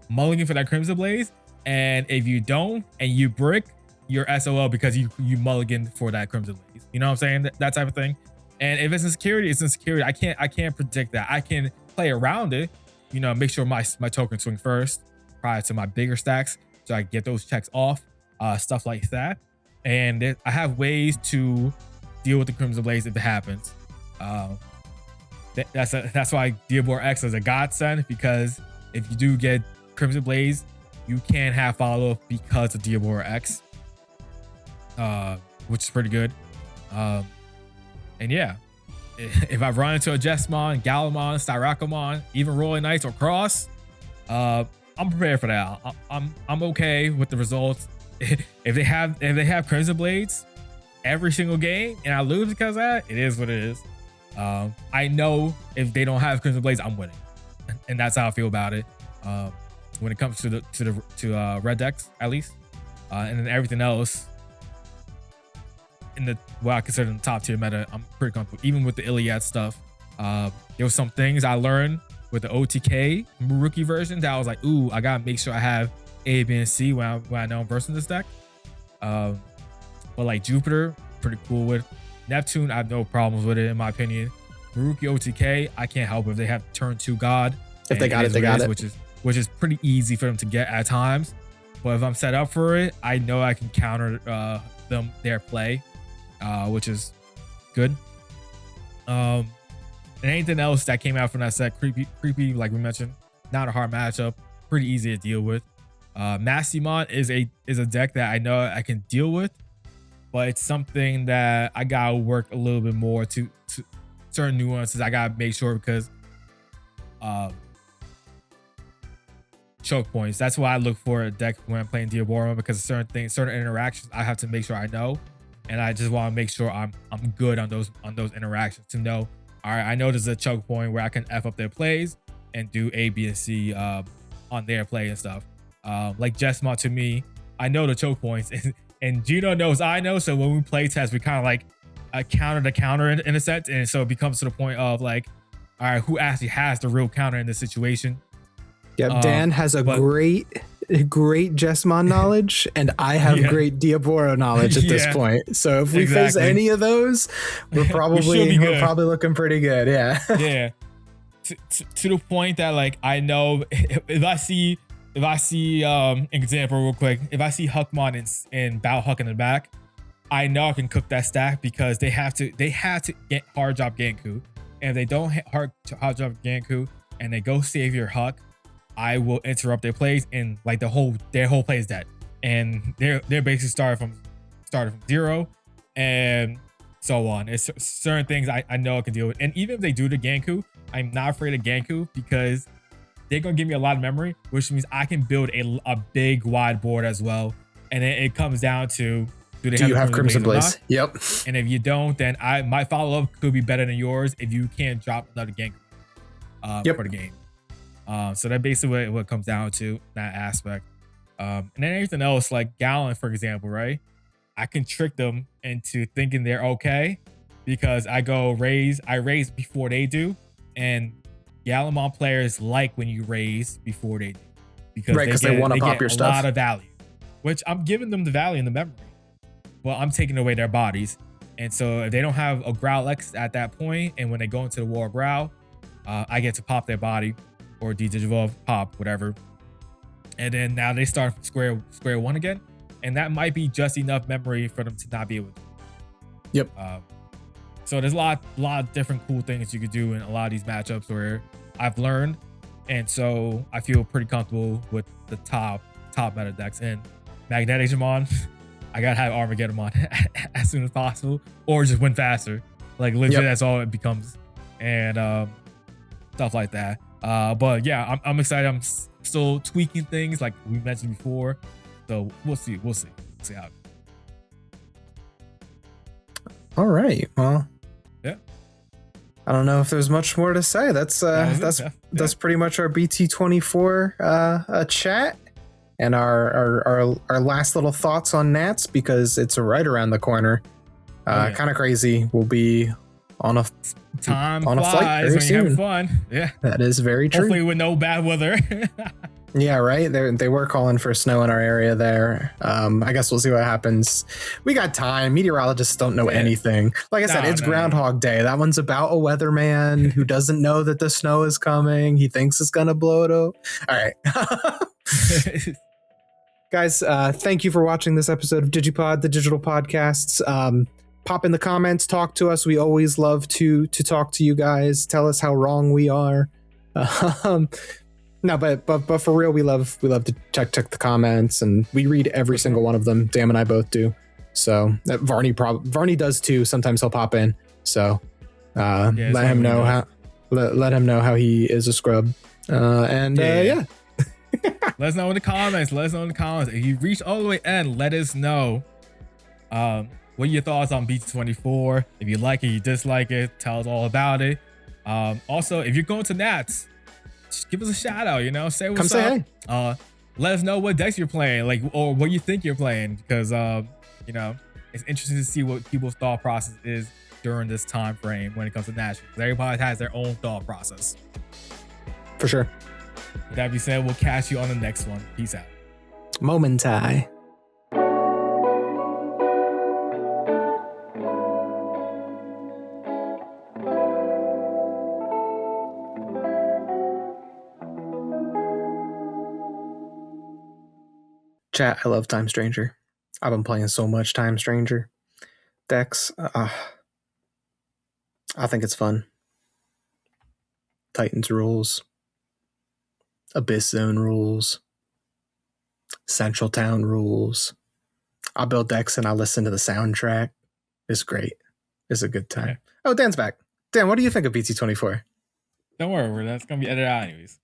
mulligan for that Crimson Blaze. And if you don't and you brick, you're SOL because you mulligan for that Crimson Blaze. You know what I'm saying? That type of thing. And if it's insecurity, it's insecurity. I can't predict that. I can play around it, you know, make sure my tokens swing first prior to my bigger stacks, so I get those checks off, stuff like that. And I have ways to deal with the Crimson Blaze if it happens. That's why Diablo X is a godsend, because if you do get Crimson Blaze, you can have follow-up because of Diablo X, which is pretty good. And yeah, if I run into a Jessamon, Galamon, Styrakumon, even Royal Knights or Cross, I'm prepared for that. I'm okay with the results. If they have Crimson Blades every single game and I lose because of that, it is what it is. I know if they don't have Crimson Blades, I'm winning, and that's how I feel about it. When it comes to red decks, at least, and then everything else in the what I consider the top tier meta, I'm pretty comfortable. Even with the Iliad stuff, there was some things I learned with the OTK rookie version that I was like, ooh, I gotta make sure I have A, B, and C when I know I'm versing this deck. But like Jupiter, pretty cool with. Neptune, I have no problems with it in my opinion. Maruki OTK, I can't help if they have turn 2 God. If they got it, they got it. Which is pretty easy for them to get at times. But if I'm set up for it, I know I can counter their play, which is good. And anything else that came out from that set, creepy, like we mentioned, not a hard matchup, pretty easy to deal with. Massimon is a deck that I know I can deal with, but it's something that I gotta work a little bit more to certain nuances. I gotta make sure, because choke points. That's why I look for a deck when I'm playing Diablo, because certain interactions I have to make sure I know, and I just want to make sure I'm good on those interactions to know. All right, I know there's a choke point where I can F up their plays and do A, B, and C on their play and stuff. Like Jessamon, to me, I know the choke points. And Gino knows I know, so when we play test, we kind of like counter to counter in a sense, and so it becomes to the point of like, all right, who actually has the real counter in this situation? Yep, Dan has a great Jessamon knowledge, and I have great Diablo knowledge at this point. So if we face any of those, we're probably looking pretty good. Yeah. Yeah. To the point that like I know if I see example real quick, if I see Huckmon and Bao Huck in the back, I know I can cook that stack, because they have to get hard drop Ganku. And if they don't hit hard drop Ganku and they go save your Huck, I will interrupt their plays, and like their whole play is dead. And they're basically started from 0 and so on. It's certain things I know I can deal with. And even if they do the Ganku, I'm not afraid of Ganku, because they're going to give me a lot of memory, which means I can build a big wide board as well. And then it comes down to, do you have Crimson Blaze? Yep. And if you don't, then my follow-up could be better than yours if you can't drop another Ganku for the game. So that's basically what it comes down to, that aspect. And then everything else, like Gallon, for example, right? I can trick them into thinking they're okay, because I raise before they do. And Galamon players like when you raise before they do, because they want to pop your stuff. A lot of value, which I'm giving them the value and the memory. Well, I'm taking away their bodies. And so if they don't have a Growl X at that point, and when they go into the War of Growl, I get to pop their body, or Digivolve, pop, whatever. And then now they start from square one again. And that might be just enough memory for them to not be able to. Yep. So there's a lot of different cool things you could do in a lot of these matchups where I've learned. And so I feel pretty comfortable with the top meta decks. And Magnetic Digimon, I gotta have Armageddon on as soon as possible, or just win faster. Like legit, that's all it becomes. And stuff like that. But yeah, I'm excited. I'm still tweaking things like we mentioned before. So we'll see how. All right. Well, yeah. I don't know if there's much more to say. That's pretty much our BT24 chat and our last little thoughts on Nats, because it's right around the corner. Kind of crazy. We'll be on a flight very soon. You have fun. Yeah, that is very true. Hopefully with no bad weather. Yeah, right. They were calling for snow in our area there. I guess we'll see what happens. We got time. Meteorologists don't know anything. Like I said, it's Groundhog Day. That one's about a weatherman who doesn't know that the snow is coming. He thinks it's gonna blow it up. All right. Guys, thank you for watching this episode of DigiPod, the digital podcasts. Pop in the comments, talk to us. We always love to talk to you guys. Tell us how wrong we are. No, but for real, we love to check the comments, and we read every single one of them. Dan and I both do. So Varney does too. Sometimes he'll pop in. So let him know how he is a scrub. Yeah. Let us know in the comments. If you reach all the way in, let us know. What are your thoughts on BT24? If you like it, you dislike it, tell us all about it. Also, if you're going to Nats, just give us a shout out, say what's up. Say hey. Let us know what decks you're playing, or what you think you're playing, because it's interesting to see what people's thought process is during this time frame when it comes to Nationals. Everybody has their own thought process. For sure. With that being said, we'll catch you on the next one. Peace out. Momentai. Chat, I love Time Stranger. I've been playing so much Time Stranger decks. I think it's fun. Titans rules. Abyss Zone rules. Central Town rules. I'll build decks and I'll listen to the soundtrack. It's great. It's a good time. Yeah. Oh, Dan's back. Dan, what do you think of BT24? Don't worry, that's going to be edited out anyways.